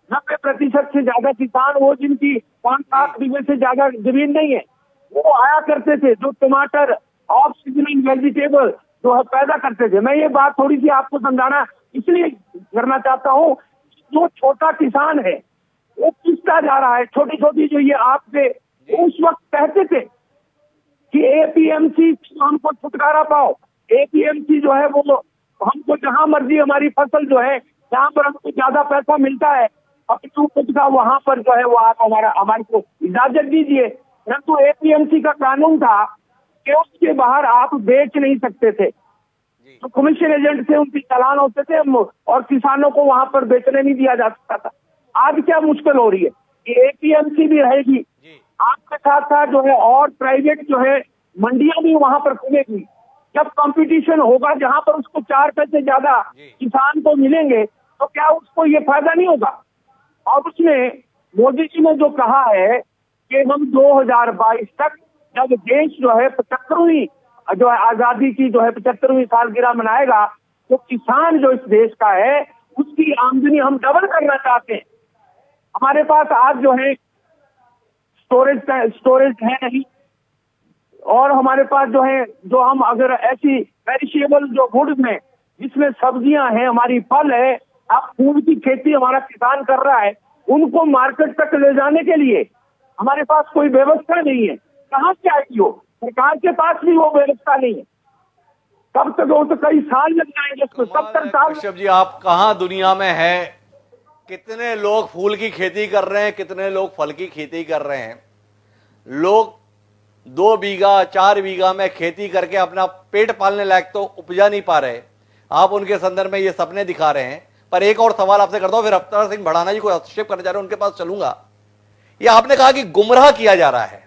90% से ज्यादा किसान वो जिनकी 5-7 बीघे से ज्यादा जमीन नहीं है, वो आया करते थे, जो टमाटर ऑफ सीजनल वेजिटेबल जो है पैदा करते थे। मैं ये बात थोड़ी सी आपको समझाना इसलिए करना चाहता हूँ, जो छोटा किसान है वो पिसता जा रहा है। छोटी छोटी जो ये आपसे उस वक्त कहते थे कि एपीएमसी हमको छुटकारा पाओ, एपीएमसी जो है वो हमको जहां मर्जी हमारी फसल जो है, जहां पर हमको ज्यादा पैसा मिलता है अपनी उपज का, वहां पर जो है वो आप हमारे को इजाजत दीजिए। परंतु एपीएमसी का कानून था कि उसके बाहर आप बेच नहीं सकते थे, तो कमीशन एजेंट से उनकी चालान होते थे, और किसानों को वहां पर बेचने नहीं दिया जा सकता था। आज क्या मुश्किल हो रही है कि एपीएमसी भी रहेगी, आपके साथ साथ जो है और प्राइवेट जो है मंडियां भी वहां पर खुलेगी। जब कंपटीशन होगा, जहां पर उसको 4 पैसे ज्यादा किसान को मिलेंगे, तो क्या उसको ये फायदा नहीं होगा? और उसमें मोदी जी ने जो कहा है कि हम 2022 तक, जब देश जो है 75वीं जो है आजादी की जो है 75वीं सालगिरह मनाएगा, तो किसान जो इस देश का है उसकी आमदनी हम डबल करना चाहते हैं। हमारे पास आज जो है स्टोरेज है नहीं। और हमारे पास जो है, जो हम अगर ऐसी पेरिशेबल जो गुड्स में, जिसमें सब्जियां हैं, हमारी फल है, अब फूल की खेती हमारा किसान कर रहा है, उनको मार्केट तक ले जाने के लिए हमारे पास कोई व्यवस्था नहीं है। कहाँ से आएगी वो? सरकार के पास भी वो व्यवस्था नहीं है। कब तक? वो तो कई साल लग जाएंगे उसको, तब तक साल। कश्यप जी, आप कहाँ दुनिया में हैं? कितने लोग फूल की खेती कर रहे हैं, कितने लोग फल की खेती कर रहे हैं। लोग 2 बीघा 4 बीघा में खेती करके अपना पेट पालने लायक तो उपजा नहीं पा रहे। आप उनके संदर्भ में ये सपने दिखा रहे हैं। पर एक और सवाल आपसे करता हूं, फिर अवतार सिंह भड़ाना जी को हस्तक्षेप करने जा रहे हैं, उनके पास चलूंगा। ये आपने कहा कि गुमराह किया जा रहा है।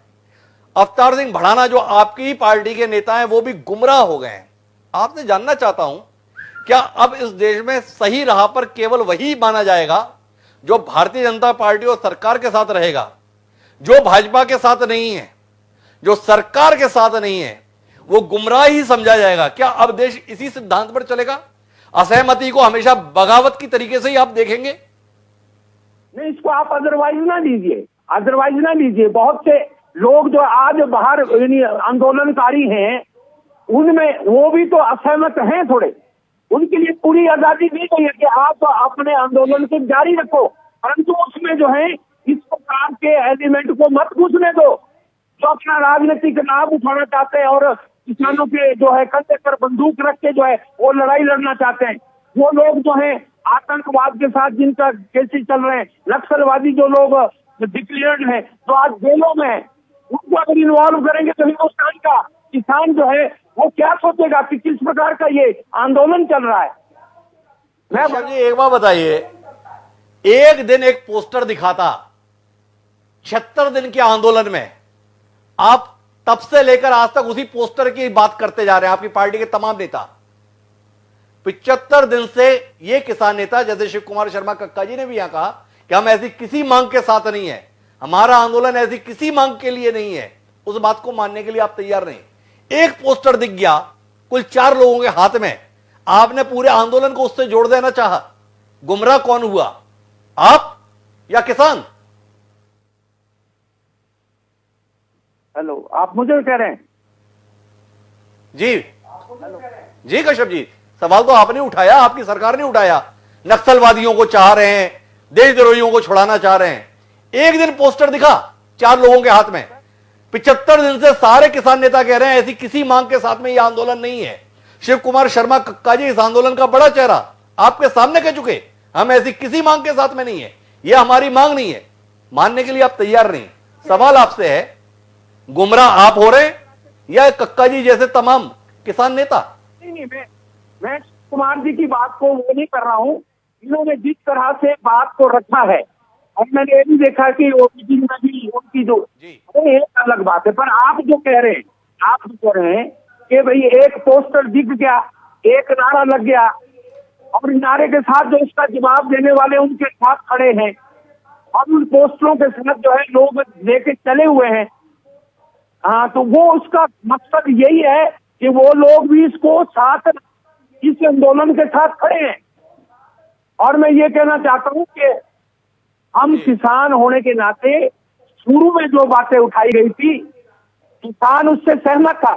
अवतार सिंह भड़ाना जो आपकी ही पार्टी के नेता हैं, वो भी गुमराह हो गए हैं। आपसे जानना चाहता हूं, क्या अब इस देश में सही राह पर केवल वही माना जाएगा जो भारतीय जनता पार्टी और सरकार के साथ रहेगा? जो भाजपा के साथ नहीं है, जो सरकार के साथ नहीं है, वो गुमराह ही समझा जाएगा? क्या अब देश इसी सिद्धांत पर चलेगा? असहमति को हमेशा बगावत की तरीके से ही आप देखेंगे? नहीं, इसको आप अदरवाइज ना लीजिए। बहुत से लोग जो आज बाहर आंदोलनकारी हैं, उनमें वो भी तो असहमत हैं थोड़े। उनके लिए पूरी आजादी दी गई है कि आप अपने आंदोलन को जारी रखो, परंतु उसमें जो है इस प्रकार के एलिमेंट को मत घुसने दो जो अपना राजनीतिक लाभ उठाना चाहते हैं और किसानों के जो है कंधे पर बंदूक रख के जो है वो लड़ाई लड़ना चाहते हैं। वो लोग जो है आतंकवाद के साथ जिनका केसेस चल रहे हैं, नक्सलवादी जो लोग डिक्लेयर्ड हैं, जो आज जेलों में है, उनको अगर इन्वॉल्व करेंगे तो हिंदुस्तान का किसान जो है वो क्या सोचेगा कि किस प्रकार का ये आंदोलन चल रहा है। कश्यप जी, एक बात बताइए, एक दिन एक पोस्टर दिखाता 76 दिन के आंदोलन में, आप तब से लेकर आज तक उसी पोस्टर की बात करते जा रहे हैं, आपकी पार्टी के तमाम नेता। 75 दिन से ये किसान नेता, जैसे शिव कुमार शर्मा कक्का जी ने भी यहां कहा कि हम ऐसी किसी मांग के साथ नहीं है, हमारा आंदोलन ऐसी किसी मांग के लिए नहीं है, उस बात को मानने के लिए आप तैयार नहीं। एक पोस्टर दिख गया कुल 4 लोगों के हाथ में, आपने पूरे आंदोलन को उससे जोड़ देना चाहा। गुमराह कौन हुआ, आप या किसान? हेलो, आप मुझे कह रहे हैं? जी कश्यप जी, सवाल तो आपने उठाया, आपकी सरकार ने उठाया। नक्सलवादियों को चाह रहे हैं, देशद्रोहियों को छुड़ाना चाह रहे हैं। एक दिन पोस्टर दिखा 4 लोगों के हाथ में। 75 दिन से सारे किसान नेता कह रहे हैं ऐसी किसी मांग के साथ में यह आंदोलन नहीं है। शिव कुमार शर्मा कक्का जी, इस आंदोलन का बड़ा चेहरा, आपके सामने कह चुके हम ऐसी किसी मांग के साथ में नहीं है, यह हमारी मांग नहीं है। मानने के लिए आप तैयार नहीं। सवाल आपसे है, गुमराह आप हो रहे या कक्का जी जैसे तमाम किसान नेता? नहीं, मैं कुमार जी की बात को वो नहीं कर रहा हूँ। इन्होंने जिस तरह से बात को रखा है, और मैंने ये भी देखा कि ओबीसी में भी उनकी जो एक अलग बात है, पर आप जो कह रहे हैं कि भाई एक पोस्टर दिख गया, एक नारा लग गया, और नारे के साथ जो इसका जवाब देने वाले उनके साथ खड़े हैं, और उन पोस्टरों के साथ जो है लोग लेके चले हुए हैं। हाँ, तो वो उसका मकसद यही है कि वो लोग भी इसको साथ, इस आंदोलन के साथ खड़े हैं। और मैं ये कहना चाहता हूँ कि हम किसान होने के नाते शुरू में जो बातें उठाई गई थी, किसान उससे सहमत था,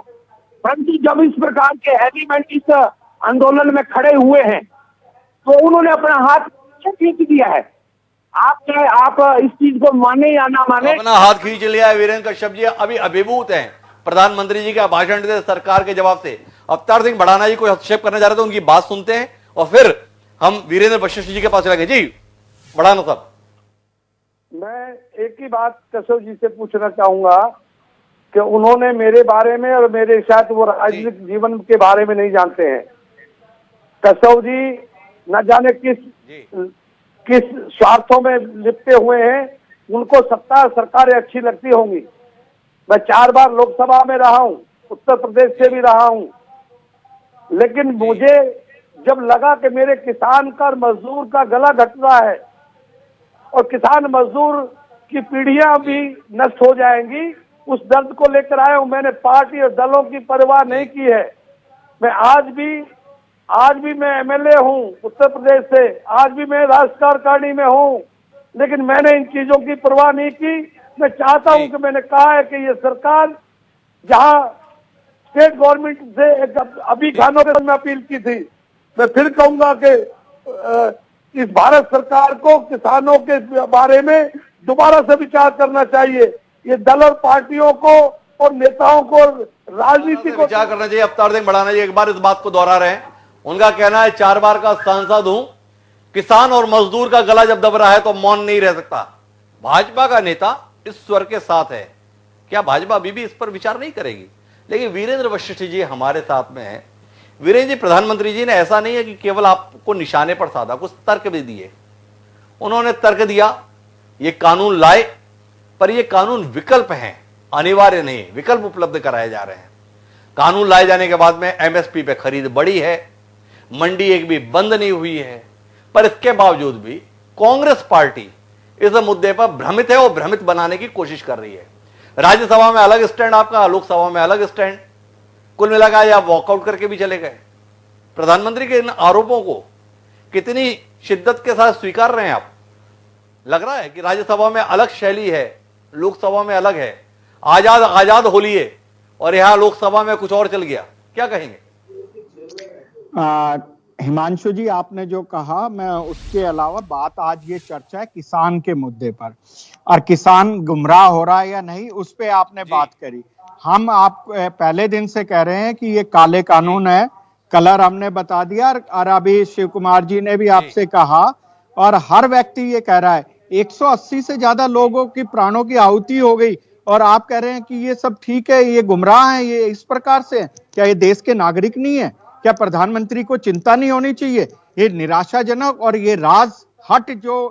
परंतु जब इस प्रकार के एलिमेंट इस आंदोलन में खड़े हुए हैं तो उन्होंने अपना हाथ खींच दिया है। आप चाहे आप इस चीज को माने या ना माने, अपना हाथ खींच लिया है। वीरेंद्र कश्यप जी अभी अभिभूत हैं प्रधानमंत्री जी का भाषण से, सरकार के जवाब से। अवतार सिंह भड़ाना जी को हस्तक्षेप करने जा रहे थे, उनकी बात सुनते हैं और फिर हम वीरेंद्र वशिष्ठ जी के पास चलेंगे। जी भड़ाना साहब, मैं एक ही बात कश्यप जी से पूछना चाहूंगा कि उन्होंने मेरे बारे में और मेरे शायद वो राजनीतिक जीवन के बारे में नहीं जानते हैं। कश्यप जी न जाने किस स्वार्थों में लिपटे हुए हैं, उनको सत्ता सरकारें अच्छी लगती होंगी। मैं 4 बार लोकसभा में रहा हूं, उत्तर प्रदेश से भी रहा हूं, लेकिन मुझे जब लगा कि मेरे किसान का मजदूर का गला घट रहा है और किसान मजदूर की पीढ़ियां भी नष्ट हो जाएंगी, उस दर्द को लेकर आया हूं। मैंने पार्टी और दलों की परवाह नहीं की है। मैं आज भी मैं एमएलए हूं उत्तर प्रदेश से, आज भी मैं राज्य कार्यकारिणी में हूं, लेकिन मैंने इन चीजों की परवाह नहीं की। मैं चाहता हूं कि मैंने कहा है कि ये सरकार जहां स्टेट गवर्नमेंट से एक अभी किसानों के में अपील की थी, मैं फिर कहूंगा कि इस भारत सरकार को किसानों के बारे में दोबारा से विचार करना चाहिए। ये दल और पार्टियों को और नेताओं को राजनीति को विचार करना चाहिए, अवतार सिंह बढ़ाना चाहिए। एक बार इस बात को दोहरा रहे हैं, उनका कहना है 4 बार का सांसद हूं, किसान और मजदूर का गला जब दब रहा है तो मौन नहीं रह सकता। भाजपा का नेता इस स्वर के साथ है, क्या भाजपा अभी भी इस पर विचार नहीं करेगी? लेकिन वीरेंद्र वशिष्ठ जी हमारे साथ में हैं। वीरेंद्र जी, प्रधानमंत्री जी ने ऐसा नहीं है कि केवल आपको निशाने पर साधा, कुछ तर्क भी दिए। उन्होंने तर्क दिया ये कानून लाए, पर ये कानून विकल्प हैं, अनिवार्य नहीं, विकल्प उपलब्ध कराए जा रहे हैं। कानून लाए जाने के बाद में एमएसपी पे खरीद बढ़ी है, मंडी एक भी बंद नहीं हुई है, पर इसके बावजूद भी कांग्रेस पार्टी इस मुद्दे पर भ्रमित है और भ्रमित बनाने की कोशिश कर रही है। राज्यसभा में अलग स्टैंड आपका, लोकसभा में अलग स्टैंड, कुल मिलाकर आप वॉकआउट करके भी चले गए। प्रधानमंत्री के इन आरोपों को कितनी शिद्दत के साथ स्वीकार रहे हैं आप? लग रहा है कि राज्यसभा में अलग शैली है, लोकसभा में अलग है, आजाद होली है, और यहां लोकसभा में कुछ और चल गया। क्या कहेंगे? हिमांशु जी, आपने जो कहा, मैं उसके अलावा बात आज ये चर्चा है किसान के मुद्दे पर, और किसान गुमराह हो रहा है या नहीं, उस पे आपने बात करी। हम आप पहले दिन से कह रहे हैं कि ये काले कानून है, कलर हमने बता दिया, और अभी शिव कुमार जी ने भी आपसे कहा, और हर व्यक्ति ये कह रहा है 180 से ज्यादा लोगों की प्राणों की आहुति हो गई, और आप कह रहे हैं कि ये सब ठीक है, ये गुमराह है, ये इस प्रकार से? क्या ये देश के नागरिक नहीं है? क्या प्रधानमंत्री को चिंता नहीं होनी चाहिए? ये निराशाजनक, और ये राज हट जो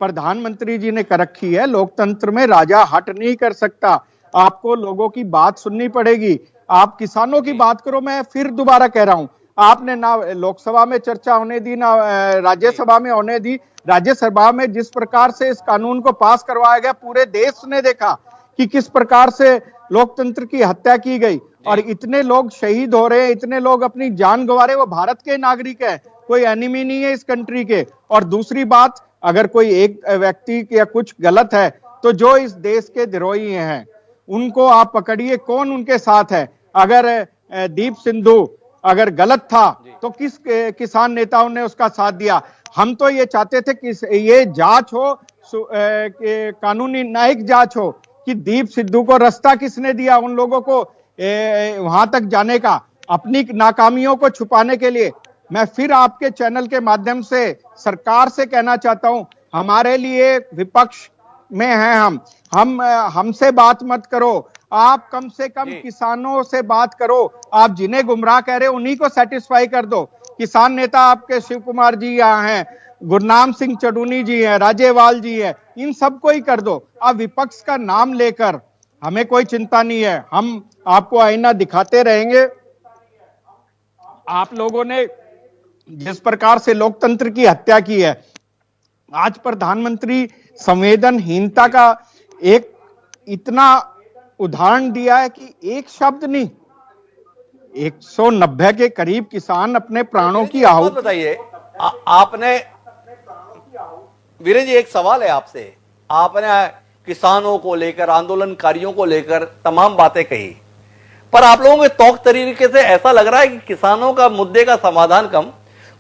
प्रधानमंत्री जी ने कर रखी है, लोकतंत्र में राजा हट नहीं कर सकता। आपको लोगों की बात सुननी पड़ेगी। आप किसानों की बात करो, मैं फिर दोबारा कह रहा हूं, आपने ना लोकसभा में चर्चा होने दी, ना राज्यसभा में होने दी। राज्यसभा में जिस प्रकार से इस कानून को पास करवाया गया, पूरे देश ने देखा कि किस प्रकार से लोकतंत्र की हत्या की गई, और इतने लोग शहीद हो रहे हैं, इतने लोग अपनी जान गंवा रहे हैं। वो भारत के नागरिक है, कोई एनिमी नहीं है इस कंट्री के। और दूसरी बात, अगर कोई एक व्यक्ति या कुछ गलत है, तो जो इस देश के द्रोही हैं उनको आप पकड़िए, कौन उनके साथ है। अगर दीप सिंधु अगर गलत था तो किस किसान नेताओं ने उसका साथ दिया? हम तो ये चाहते थे कि ये जांच हो, कानूनी न्यायिक जांच हो कि दीप सिद्धू को रास्ता किसने दिया उन लोगों को वहां तक जाने का, अपनी नाकामियों को छुपाने के लिए। मैं फिर आपके चैनल के माध्यम से सरकार से कहना चाहता हूं, हमारे लिए विपक्ष में हैं हमसे बात मत करो, आप कम से कम किसानों से बात करो। आप जिन्हें गुमराह कह रहे हो उन्हीं को सेटिस्फाई कर दो। किसान नेता आपके शिव कुमार जी यहाँ हैं, गुरनाम सिंह चडूनी जी हैं, राजेवाल जी हैं, इन सबको ही कर दो। आप विपक्ष का नाम लेकर, हमें कोई चिंता नहीं है, हम आपको आईना दिखाते रहेंगे। आप लोगों ने जिस प्रकार से लोकतंत्र की हत्या की है, आज प्रधानमंत्री संवेदनहीनता का एक इतना उदाहरण दिया है कि एक शब्द नहीं, 190 के करीब किसान अपने प्राणों की आहुति। बताइए, आपने वीरेंद्र जी, एक सवाल है आपसे। आपने किसानों को लेकर, आंदोलनकारियों को लेकर तमाम बातें कही, पर आप लोगों के तौक तरीके से ऐसा लग रहा है कि किसानों का मुद्दे का समाधान कम,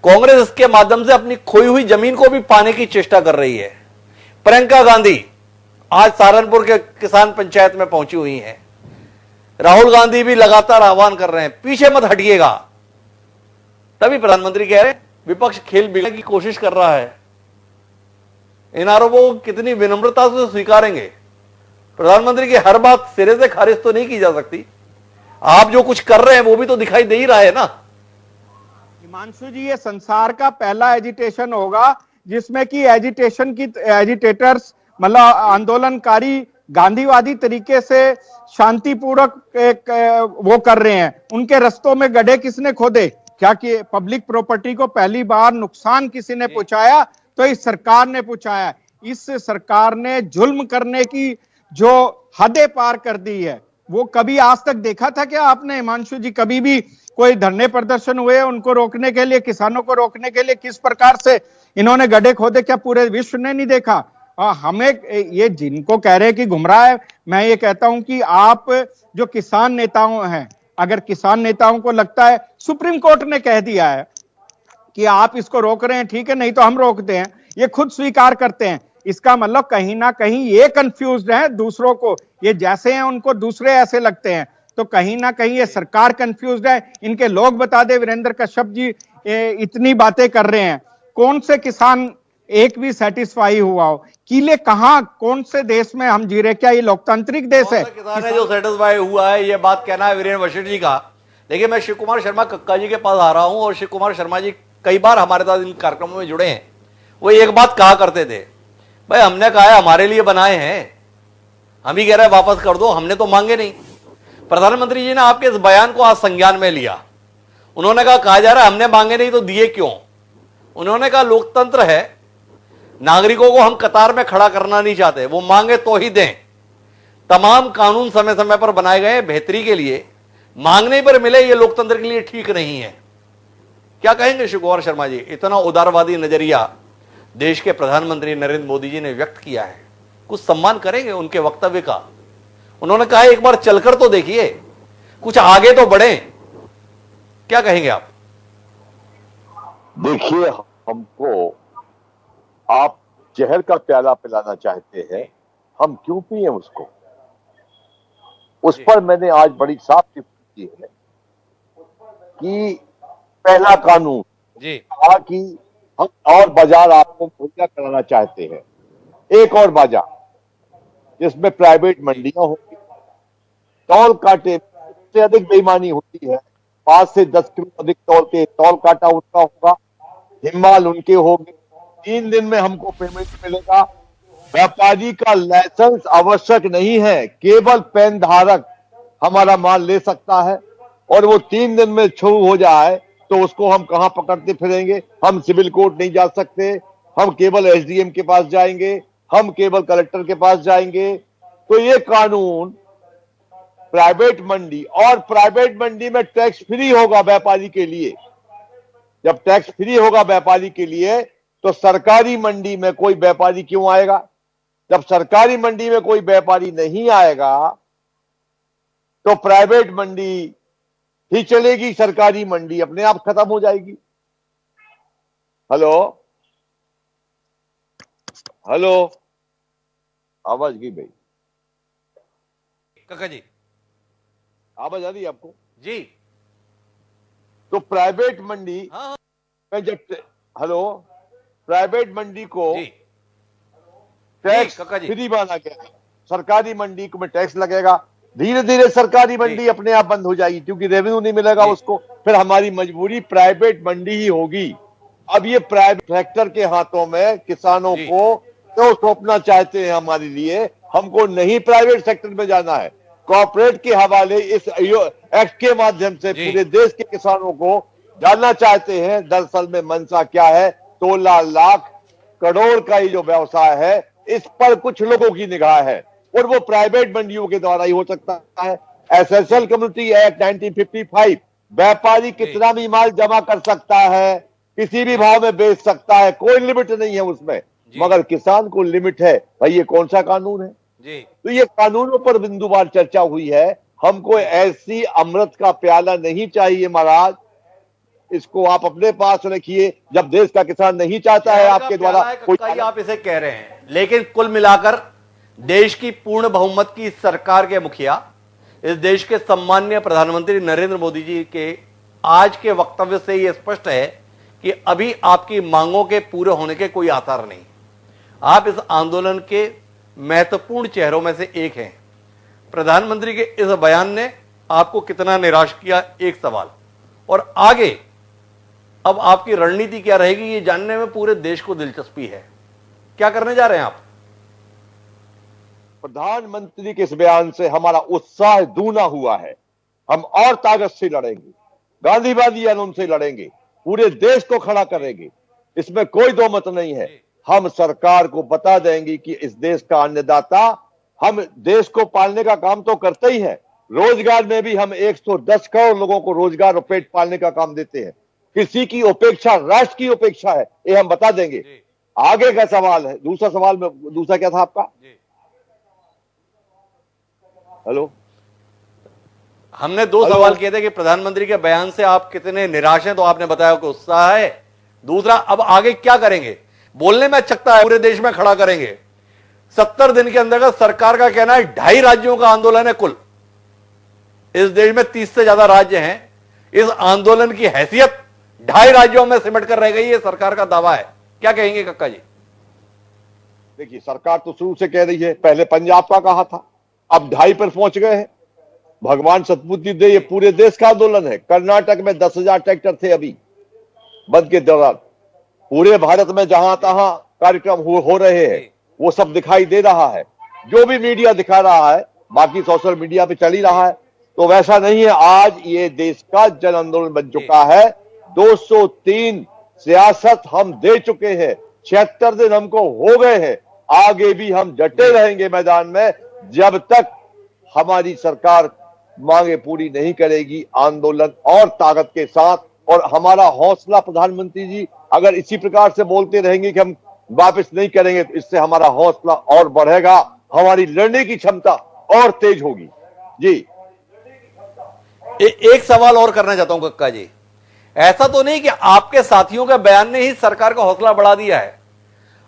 कांग्रेस इसके माध्यम से अपनी खोई हुई जमीन को भी पाने की चेष्टा कर रही है। प्रियंका गांधी आज सहारनपुर के किसान पंचायत में पहुंची हुई हैं। राहुल गांधी भी लगातार आह्वान कर रहे हैं, पीछे मत हटिएगा। तभी प्रधानमंत्री कह रहे हैं विपक्ष खेल बिगाड़ने की कोशिश कर रहा है। इन आरोपों को कितनी विनम्रता से स्वीकारेंगे? प्रधानमंत्री की हर बात सिरे से खारिज तो नहीं की जा सकती। आप जो कुछ कर रहे हैं वो भी तो दिखाई दे ही रहा है ना। हिमांशु जी, ये संसार का पहला एजिटेशन होगा जिसमें कि एजिटेटर्स मतलब आंदोलनकारी गांधीवादी तरीके से शांतिपूर्वक वो कर रहे हैं। उनके रस्तों में गड्ढे किसने खोदे? क्या कि पब्लिक प्रॉपर्टी को पहली बार नुकसान किसी ने पहुंचाया? तो इस सरकार ने पहुंचाया। इस सरकार ने जुल्म करने की जो हदें पार कर दी है, वो कभी आज तक देखा था क्या आपने हिमांशु जी? कभी भी कोई धरने प्रदर्शन हुए उनको रोकने के लिए, किसानों को रोकने के लिए किस प्रकार से इन्होंने गड्ढे खोदे? क्या पूरे विश्व ने नहीं देखा? हमें ये जिनको कह रहे हैं कि गुमराह है, मैं ये कहता हूं कि आप जो किसान नेताओं हैं, अगर किसान नेताओं को लगता है, सुप्रीम कोर्ट ने कह दिया है कि आप इसको रोक रहे हैं, ठीक है, नहीं तो हम रोकते हैं, ये खुद स्वीकार करते हैं। इसका मतलब कहीं ना कहीं ये कंफ्यूज्ड है, दूसरों को ये जैसे हैं उनको दूसरे ऐसे लगते हैं, तो कहीं ना कहीं ये सरकार कंफ्यूज्ड है। इनके लोग बता दे, वीरेंद्र कश्यप जी इतनी बातें कर रहे हैं, कौन से किसान एक भी सेटिस्फाई हुआ हो? किले कहां, कौन से देश में हम जी रहे? क्या ये लोकतांत्रिक देश है? किसान है जो सेटिस्फाई हुआ है, ये बात कहना है वीरेंद्र वशिष्ठ जी का। देखिए, मैं शिव कुमार शर्मा कक्का जी के पास आ रहा हूं, और शिव कुमार शर्मा जी कई बार हमारे साथ इन कार्यक्रमों में जुड़े हैं। वो एक बात कहा करते थे, भाई हमने कहा है हमारे लिए बनाए हैं, हम ही कह रहे हैं वापस कर दो, हमने तो मांगे नहीं। प्रधानमंत्री जी ने आपके इस बयान को आज संज्ञान में लिया। उन्होंने कहा जा रहा है हमने मांगे नहीं तो दिए क्यों? उन्होंने कहा लोकतंत्र है, नागरिकों को हम कतार में खड़ा करना नहीं चाहते, वो मांगे तो ही दें। तमाम कानून समय समय पर बनाए गए बेहतरी के लिए, मांगने पर मिले ये लोकतंत्र के लिए ठीक नहीं है। क्या कहेंगे शिव कुमार शर्मा जी? इतना उदारवादी नजरिया देश के प्रधानमंत्री नरेंद्र मोदी जी ने व्यक्त किया है, कुछ सम्मान करेंगे उनके वक्तव्य का? उन्होंने कहा एक बार चलकर तो देखिए, कुछ आगे तो बढ़े। क्या कहेंगे आप? देखिए, हमको आप जहर का प्याला पिलाना चाहते हैं, हम क्यों पिए उसको? उस पर मैंने आज बड़ी साफ टिप्पणी की है कि पहला कानून जी कहा कि हम और बाजार आपको मुहैया कराना चाहते हैं, एक और बाजार जिसमें प्राइवेट मंडियां होंगी, तौल कांटे से अधिक बेईमानी होती है, 5 से 10 किलो अधिक तौलते, तौल कांटा उनका होगा, हिमाल उनके होंगे, 3 दिन में हमको पेमेंट मिलेगा। व्यापारी का लाइसेंस आवश्यक नहीं है, केवल पेन धारक हमारा माल ले सकता है, और वो 3 दिन में शुरू हो जाए तो उसको हम कहां पकड़ते फिरेंगे? हम सिविल कोर्ट नहीं जा सकते, हम केवल एसडीएम के पास जाएंगे, हम केवल कलेक्टर के पास जाएंगे। तो ये कानून प्राइवेट मंडी, और प्राइवेट मंडी में टैक्स फ्री होगा व्यापारी के लिए। जब टैक्स फ्री होगा व्यापारी के लिए, तो सरकारी मंडी में कोई व्यापारी क्यों आएगा? जब सरकारी मंडी में कोई व्यापारी नहीं आएगा तो प्राइवेट मंडी ही चलेगी, सरकारी मंडी अपने आप खत्म हो जाएगी। हेलो हेलो, आवाज गई भाई? काका जी, आवाज आ रही है आपको? जी तो प्राइवेट मंडी हाँ में जब, हेलो, प्राइवेट मंडी को जी टैक्स काका जी। फ्री माना गया, सरकारी मंडी को में टैक्स लगेगा। धीरे धीरे सरकारी मंडी अपने आप बंद हो जाएगी, क्योंकि रेवेन्यू नहीं मिलेगा उसको, फिर हमारी मजबूरी प्राइवेट मंडी ही होगी। अब ये प्राइवेट सेक्टर के हाथों में किसानों को तो सौंपना चाहते हैं हमारे लिए, हमको नहीं प्राइवेट सेक्टर में जाना है, कॉर्पोरेट के हवाले इस एक्ट के माध्यम से पूरे देश के किसानों को जानना चाहते हैं। दरअसल में मंशा क्या है? 16 लाख करोड़ का ये जो व्यवसाय है, इस पर कुछ लोगों की निगाह है, और वो प्राइवेट मंडियों के द्वारा ही हो सकता है। एसेंशियल कम्युनिटी एक्ट 1955, व्यापारी कितना भी माल जमा कर सकता है, किसी भी भाव में बेच सकता है, कोई लिमिट नहीं है उसमें, मगर किसान को लिमिट है। भाई ये कौन सा कानून है जी? तो ये कानूनों पर बिंदुवार चर्चा हुई है। हमको ऐसी अमृत का प्याला नहीं चाहिए महाराज, इसको आप अपने पास रखिए। जब देश का किसान नहीं चाहता है आपके द्वारा कोई, आप इसे कह रहे हैं, लेकिन कुल मिलाकर देश की पूर्ण बहुमत की सरकार के मुखिया, इस देश के सम्माननीय प्रधानमंत्री नरेंद्र मोदी जी के आज के वक्तव्य से यह स्पष्ट है कि अभी आपकी मांगों के पूरे होने के कोई आसार नहीं। आप इस आंदोलन के महत्वपूर्ण चेहरों में से एक हैं। प्रधानमंत्री के इस बयान ने आपको कितना निराश किया, एक सवाल, और आगे अब आपकी रणनीति क्या रहेगी, ये जानने में पूरे देश को दिलचस्पी है। क्या करने जा रहे हैं आप? प्रधानमंत्री के इस बयान से हमारा उत्साह दूना हुआ है। हम और ताकत से लड़ेंगे, गांधीवादी आंदोलन से लड़ेंगे, पूरे देश को खड़ा करेंगे, इसमें कोई दो मत नहीं है। हम सरकार को बता देंगे कि इस देश का अन्नदाता, हम देश को पालने का काम तो करते ही हैं, रोजगार में भी हम 110 करोड़ लोगों को रोजगार और पेट पालने का काम देते हैं। किसी की उपेक्षा राष्ट्र की उपेक्षा है, ये हम बता देंगे। आगे का सवाल है, दूसरा सवाल में, दूसरा क्या था आपका? हेलो, हमने दो सवाल किए थे कि प्रधानमंत्री के बयान से आप कितने निराश हैं, तो आपने बताया कि उत्साह है। दूसरा, अब आगे क्या करेंगे? बोलने में अच्छा है, पूरे देश में खड़ा करेंगे। 70 दिन के अंतर्गत सरकार का कहना है 2.5 राज्यों का आंदोलन है कुल। इस देश में 30 से ज्यादा राज्य हैं। इस आंदोलन की हैसियत 2.5 राज्यों में सिमट कर रह गई, ये सरकार का दावा है। क्या कहेंगे कक्का जी? देखिए, सरकार तो शुरू से कह रही है, पहले पंजाब का कहा था, अब 2.5 पर पहुंच गए हैं। भगवान सतबुद्धि दे, ये पूरे देश का आंदोलन है। कर्नाटक में 10,000 ट्रैक्टर थे अभी बंद के दौरान। पूरे भारत में जहां तहां कार्यक्रम हो रहे हैं, वो सब दिखाई दे रहा है, जो भी मीडिया दिखा रहा है, बाकी सोशल मीडिया पे चल ही रहा है। तो वैसा नहीं है, आज ये देश का जन आंदोलन बन चुका है। 203 सियासत हम दे चुके हैं, 76 दिन हमको हो गए हैं। आगे भी हम डटे रहेंगे मैदान में जब तक हमारी सरकार मांगे पूरी नहीं करेगी। आंदोलन और ताकत के साथ, और हमारा हौसला, प्रधानमंत्री जी अगर इसी प्रकार से बोलते रहेंगे कि हम वापस नहीं करेंगे, तो इससे हमारा हौसला और बढ़ेगा, हमारी लड़ने की क्षमता और तेज होगी। जी, एक सवाल और करना चाहता हूं कक्का जी। ऐसा तो नहीं कि आपके साथियों के बयान ने ही सरकार का हौसला बढ़ा दिया है?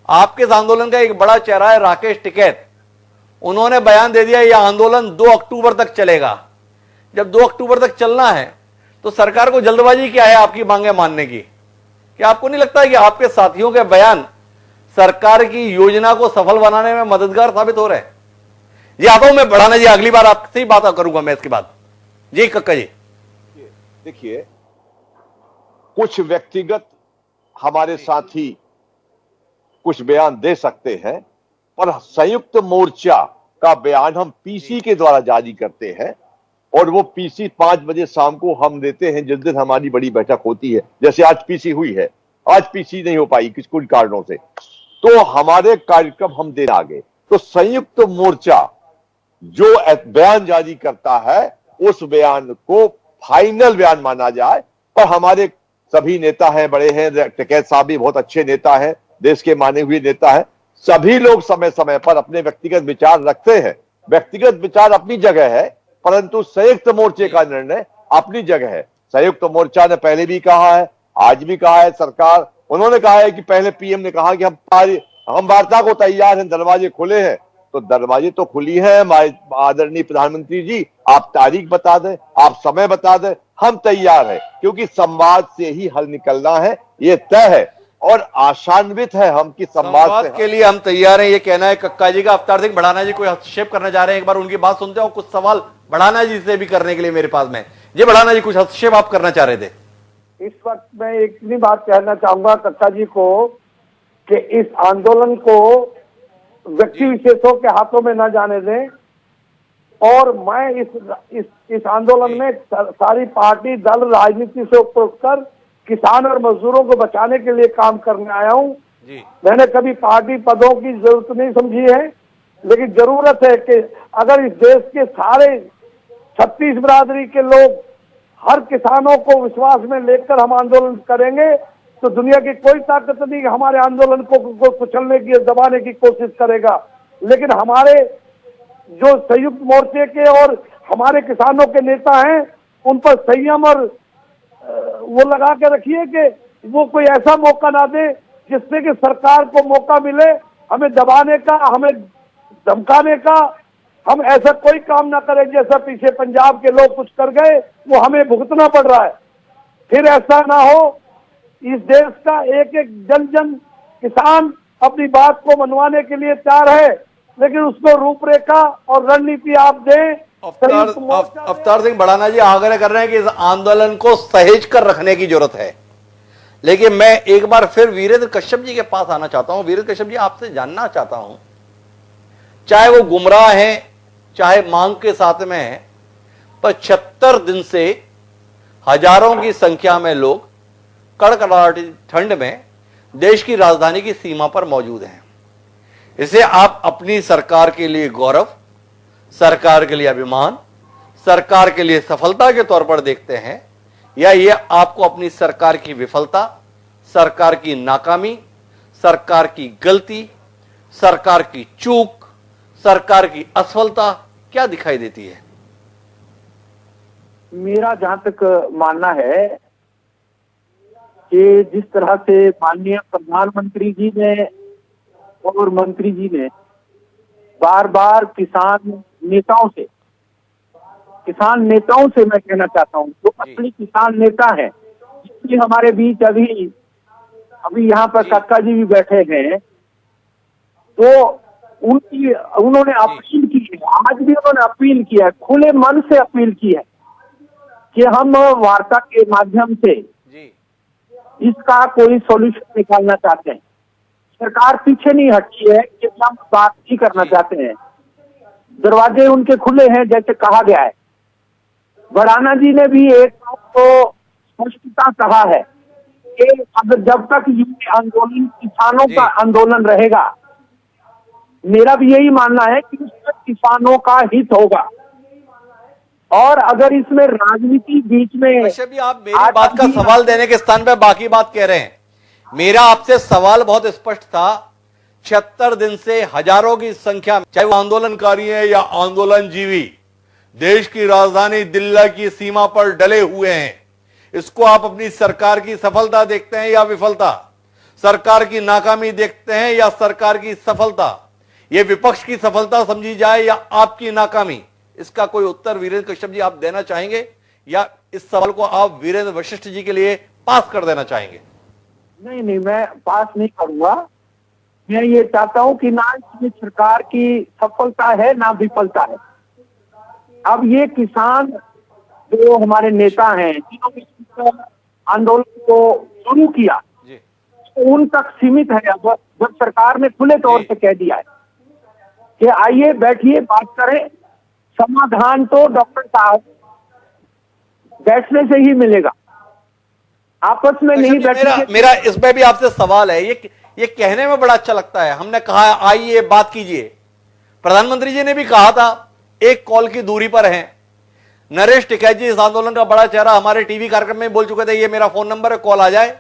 आपके इस आंदोलन का एक बड़ा चेहरा है राकेश टिकैत। उन्होंने बयान दे दिया यह आंदोलन 2 अक्टूबर तक चलेगा। जब 2 अक्टूबर तक चलना है तो सरकार को जल्दबाजी क्या है आपकी मांगे मानने की? क्या आपको नहीं लगता है कि आपके साथियों के बयान सरकार की योजना को सफल बनाने में मददगार साबित हो रहे हैं? जी, आता हूं मैं बढ़ाना जी, अगली बार आपसे ही बात करूंगा मैं इसके बाद। जी कक्का जी। देखिए, कुछ व्यक्तिगत हमारे साथी कुछ बयान दे सकते हैं, पर संयुक्त मोर्चा का बयान हम पीसी के द्वारा जारी करते हैं, और वो पीसी 5 बजे शाम को हम देते हैं, जिस दिन हमारी बड़ी बैठक होती है। जैसे आज पीसी हुई है, आज पीसी नहीं हो पाई कुछ कारणों से, तो हमारे कार्यक्रम हम देने आ गए। तो संयुक्त मोर्चा जो बयान जारी करता है, उस बयान को फाइनल बयान माना जाए। और हमारे सभी नेता हैं, बड़े हैं, टिकैत साहब भी बहुत अच्छे नेता हैं, देश के माने हुए नेता हैं। सभी लोग समय समय पर अपने व्यक्तिगत विचार रखते हैं। व्यक्तिगत विचार अपनी जगह है, परंतु संयुक्त मोर्चे का निर्णय अपनी जगह है। संयुक्त मोर्चा ने पहले भी कहा है, आज भी कहा है, सरकार, उन्होंने कहा है कि पहले पीएम ने कहा कि हम वार्ता को तैयार हैं, दरवाजे खुले हैं। तो दरवाजे तो खुली है आदरणीय प्रधानमंत्री जी, आप तारीख बता दें, आप समय बता दें, हम तैयार हैं, क्योंकि संवाद से ही हल निकलना है, ये तय है और आशान्वित है हम कि संवाद के लिए हम तैयार हैं, ये कहना है कक्का जी का। अवतार सिंह बढ़ाना जी कोई हस्तक्षेप करना चाह रहे हैं, एक बार उनकी बात सुनते हो। कुछ सवाल बढ़ाना जी से भी करने के लिए मेरे पास में। जी बढ़ाना जी, कुछ हस्तक्षेप आप करना चाह रहे थे? इस वक्त मैं एक ही बात कहना चाहूंगा कक्का जी को कि इस आंदोलन को व्यक्ति विशेषों के हाथों में न जाने दें, और मैं इस आंदोलन में सारी पार्टी, दल, राजनीति से ऊपर उठकर किसान और मजदूरों को बचाने के लिए काम करने आया हूं। मैंने कभी पार्टी पदों की जरूरत नहीं समझी है, लेकिन जरूरत है कि अगर इस देश के सारे 36 बिरादरी के लोग, हर किसानों को विश्वास में लेकर हम आंदोलन करेंगे, तो दुनिया की कोई ताकत नहीं हमारे आंदोलन को कुचलने की, दबाने की कोशिश करेगा। लेकिन हमारे जो संयुक्त मोर्चे के और हमारे किसानों के नेता हैं, उन पर संयम और वो लगा के रखिए कि वो कोई ऐसा मौका ना दे जिससे कि सरकार को मौका मिले हमें दबाने का, हमें धमकाने का। हम ऐसा कोई काम ना करें जैसा पीछे पंजाब के लोग कुछ कर गए, वो हमें भुगतना पड़ रहा है। फिर ऐसा ना हो। इस देश का एक एक जन जन किसान अपनी बात को मनवाने के लिए तैयार है, लेकिन उसको रूपरेखा और रणनीति आप दें। अवतार सिंह बढ़ाना जी आग्रह कर रहे हैं कि इस आंदोलन को सहेज कर रखने की जरूरत है। लेकिन मैं एक बार फिर वीरेंद्र कश्यप जी के पास आना चाहता हूं। वीरेंद्र कश्यप जी, आपसे जानना चाहता हूं, चाहे वो गुमराह हैं, चाहे मांग के साथ में है, पर 76 दिन से हजारों की संख्या में लोग कड़कड़ाहटी ठंड में देश की राजधानी की सीमा पर मौजूद हैं। इसे आप अपनी सरकार के लिए गौरव, सरकार के लिए अभिमान, सरकार के लिए सफलता के तौर पर देखते हैं, या ये आपको अपनी सरकार की विफलता, सरकार की नाकामी, सरकार की गलती, सरकार की चूक, सरकार की असफलता क्या दिखाई देती है? मेरा जहां तक मानना है कि जिस तरह से माननीय प्रधानमंत्री जी ने और मंत्री जी ने बार बार किसान नेताओं से मैं कहना चाहता हूं, जो असली किसान नेता हैं, जिसमें हमारे बीच अभी यहाँ पर कक्का जी भी बैठे हैं, तो उन्होंने अपील की है, आज भी उन्होंने अपील किया है, खुले मन से अपील की है कि हम वार्ता के माध्यम से इसका कोई सॉल्यूशन निकालना चाहते हैं। सरकार पीछे नहीं हटती है कि हम बात ही करना चाहते हैं, दरवाजे उनके खुले हैं जैसे कहा गया है। भड़ाना जी ने भी एक बात को स्पष्टता कहा है कि अगर जब तक ये आंदोलन किसानों का आंदोलन रहेगा, मेरा भी यही मानना है कि उसमें किसानों का हित होगा, और अगर इसमें राजनीति बीच में। कश्यप जी, आप मेरी बात का सवाल देने के स्थान पे बाकी बात कह रहे हैं। मेरा आपसे सवाल बहुत स्पष्ट था। 76 दिन से हजारों की संख्या में, चाहे वो आंदोलनकारी है या आंदोलनजीवी, देश की राजधानी दिल्ली की सीमा पर डले हुए हैं। इसको आप अपनी सरकार की सफलता देखते हैं या विफलता? सरकार की नाकामी देखते हैं या सरकार की सफलता? यह विपक्ष की सफलता समझी जाए या आपकी नाकामी? इसका कोई उत्तर वीरेंद्र कश्यप जी आप देना चाहेंगे, या इस सवाल को आप वीरेंद्र वशिष्ठ जी के लिए पास कर देना चाहेंगे? नहीं, मैं पास नहीं करूंगा। मैं ये चाहता हूं कि ना इसमें सरकार की सफलता है ना विफलता है। अब ये किसान जो हमारे नेता हैं, जिन्होंने आंदोलन को शुरू किया, तो उन तक सीमित है। जब सरकार ने खुले तौर से कह दिया है कि आइए बैठिए, बात करें, समाधान तो डॉक्टर साहब बैठने से ही मिलेगा, आपस में नहीं बैठेंगे। मेरा इसमें भी आपसे सवाल है, ये कहने में बड़ा अच्छा लगता है। हमने कहा आइए बात कीजिए, प्रधानमंत्री जी ने भी कहा था, एक कॉल की दूरी पर हैं। नरेश टिकैत जी, इस आंदोलन का बड़ा चेहरा, हमारे टीवी कार्यक्रम में बोल चुके थे, ये मेरा फोन नंबर है, कॉल आ जाए।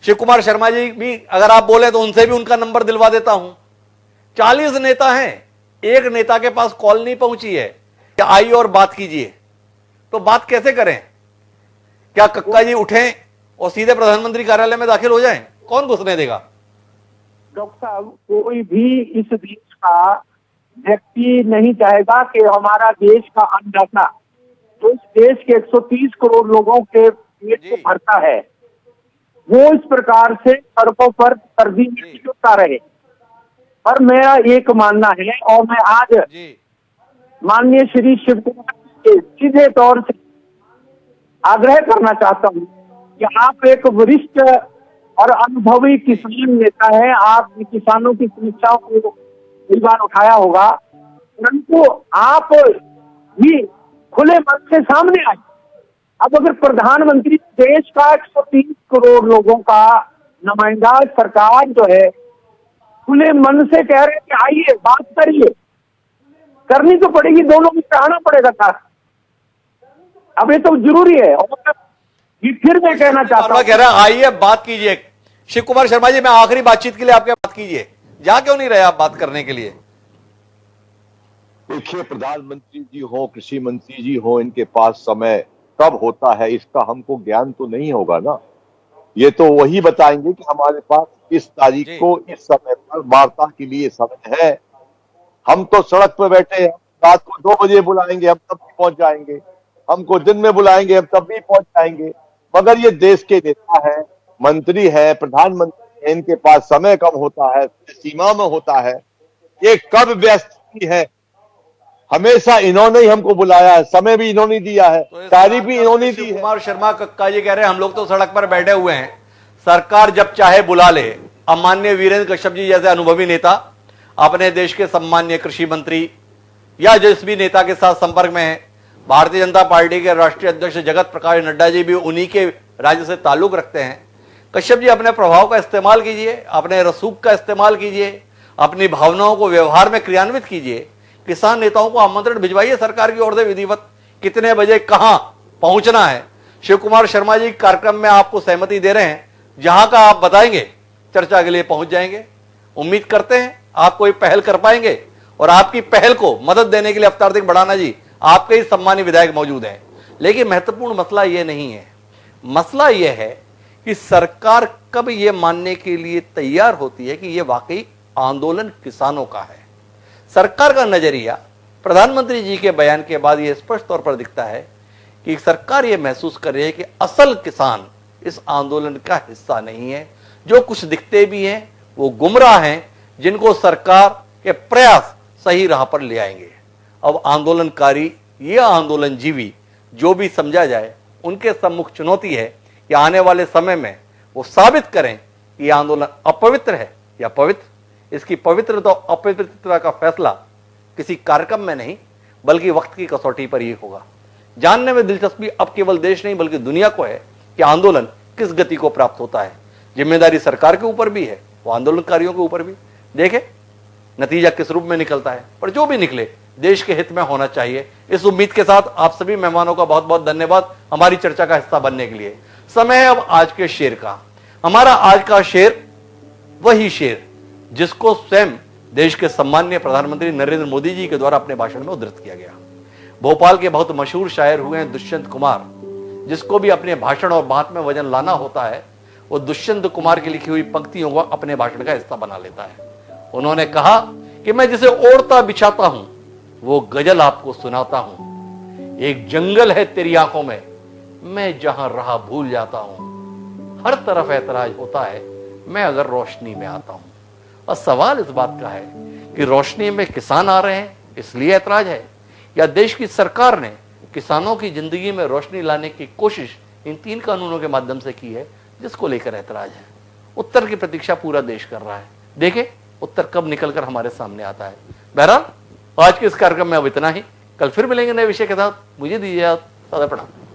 शिव कुमार शर्मा जी भी, अगर आप बोले तो उनसे भी उनका नंबर दिलवा देता हूं। 40 नेता हैं, एक नेता के पास कॉल नहीं पहुंची है कि आइए और बात कीजिए। तो बात कैसे करें? क्या कक्का जी उठें और सीधे प्रधानमंत्री कार्यालय में दाखिल हो जाएं? कौन घुसने देगा? डॉक्टर साहब, कोई भी इस देश का व्यक्ति नहीं चाहेगा कि हमारा देश का अन्नदाता, जो इस देश के 130 करोड़ लोगों के पेट को भरता है, वो इस प्रकार से सड़कों पर सर्दी में चुटता रहे। पर मेरा एक मानना है, और मैं आज माननीय श्री शिव कुमार के सीधे तौर से आग्रह करना चाहता हूं कि आप एक वरिष्ठ और अनुभवी किसान नेता हैं, आप किसानों की समस्याओं को कई बार उठाया होगा, परंतु आप भी खुले मन से सामने आए। अब अगर प्रधानमंत्री देश का 130 करोड़ लोगों का नुमाइंदा सरकार जो है खुले मन से कह रहे हैं कि आइए बात करिए, करनी तो पड़ेगी, दोनों को चाहना पड़ेगा साथ। अब ये तो जरूरी है। और ये फिर मैं कहना चाहता हूं, कह रहा है आइए बात कीजिए। शिव कुमार शर्मा जी, मैं आखिरी बातचीत के लिए आपके बात कीजिए, जा क्यों नहीं रहे आप बात करने के लिए? देखिए, प्रधानमंत्री जी हो, कृषि मंत्री जी हो, इनके पास समय कब होता है इसका हमको ज्ञान तो नहीं होगा ना। ये तो वही बताएंगे कि हमारे पास इस तारीख को इस समय पर वार्ता के लिए समय है। हम तो सड़क पर बैठे हैं, रात को 2 बजे बुलाएंगे हम तब भी पहुंच जाएंगे, हमको दिन में बुलाएंगे हम तब भी पहुंच जाएंगे। मगर ये देश के नेता है, मंत्री है, प्रधानमंत्री है, इनके पास समय कम होता है, सीमा में होता है। ये कब व्यस्त है, हमेशा इन्होंने ही हमको बुलाया है, समय भी इन्होंने दिया है, तारीख भी इन्होंने दी है। कुमार शर्मा कक्का जी कह रहे हैं हम लोग तो सड़क पर बैठे हुए हैं, सरकार जब चाहे बुला ले। अब माननीय वीरेंद्र कश्यप जी जैसे अनुभवी नेता अपने देश के सम्मान्य कृषि मंत्री या जिस भी नेता के साथ संपर्क में है, भारतीय जनता पार्टी के राष्ट्रीय अध्यक्ष जगत प्रकाश नड्डा जी भी उन्हीं के राज्य से ताल्लुक रखते हैं। कश्यप जी, अपने प्रभाव का इस्तेमाल कीजिए, अपने रसूख का इस्तेमाल कीजिए, अपनी भावनाओं को व्यवहार में क्रियान्वित कीजिए। किसान नेताओं को आमंत्रण भिजवाइए सरकार की ओर से, विधिवत कितने बजे कहां पहुंचना है। शिव कुमार शर्मा जी कार्यक्रम में आपको सहमति दे रहे हैं, जहां का आप बताएंगे चर्चा के लिए पहुंच जाएंगे। उम्मीद करते हैं आप कोई पहल कर पाएंगे और आपकी पहल को मदद देने के लिए अवतार सिंह बढ़ाना जी आपके ही सम्मानित विधायक मौजूद हैं। लेकिन महत्वपूर्ण मसला यह नहीं है, मसला यह है कि सरकार कब यह मानने के लिए तैयार होती है कि यह वाकई आंदोलन किसानों का है। सरकार का नजरिया प्रधानमंत्री जी के बयान के बाद यह स्पष्ट तौर पर दिखता है कि सरकार यह महसूस कर रही है कि असल किसान इस आंदोलन का हिस्सा नहीं है। जो कुछ दिखते भी हैं वो गुमराह हैं, जिनको सरकार के प्रयास सही राह पर ले आएंगे। अब आंदोलनकारी ये आंदोलनजीवी जो भी समझा जाए, उनके सम्मुख चुनौती है कि आने वाले समय में वो साबित करें कि यह आंदोलन अपवित्र है या पवित्र। इसकी पवित्रता और अपवित्रता का फैसला किसी कार्यक्रम में नहीं बल्कि वक्त की कसौटी पर ही होगा। जानने में दिलचस्पी अब केवल देश नहीं बल्कि दुनिया को है कि आंदोलन किस गति को प्राप्त होता है। जिम्मेदारी सरकार के ऊपर भी है, वो आंदोलनकारियों के ऊपर भी। देखें नतीजा किस रूप में निकलता है, पर जो भी निकले देश के हित में होना चाहिए। इस उम्मीद के साथ आप सभी मेहमानों का बहुत बहुत धन्यवाद हमारी चर्चा का हिस्सा बनने के लिए। समय है अब आज के शेर का। हमारा आज का शेर वही शेर जिसको स्वयं देश के सम्माननीय प्रधानमंत्री नरेंद्र मोदी जी के द्वारा अपने भाषण में उद्धृत किया गया। भोपाल के बहुत मशहूर शायर हुए हैं दुष्यंत कुमार, जिसको भी अपने भाषण और बात में वजन लाना होता है वो दुष्यंत कुमार की लिखी हुई पंक्तियों को अपने भाषण का हिस्सा बना लेता है। उन्होंने कहा कि मैं जिसे ओढ़ता बिछाता हूं वो गजल आपको सुनाता हूं। एक जंगल है तेरी आंखों में, मैं जहां रहा भूल जाता हूं। हर तरफ ऐतराज होता है मैं अगर रोशनी में आता हूं। और सवाल इस बात का है कि रोशनी में किसान आ रहे हैं इसलिए ऐतराज है, या देश की सरकार ने किसानों की जिंदगी में रोशनी लाने की कोशिश इन 3 कानूनों के माध्यम से की है जिसको लेकर ऐतराज है। उत्तर की प्रतीक्षा पूरा देश कर रहा है। देखें उत्तर कब निकलकर हमारे सामने आता है। बहरहाल आज के इस कार्यक्रम में अब इतना ही। कल फिर मिलेंगे नए विषय के साथ। मुझे दीजिए सादर प्रणाम।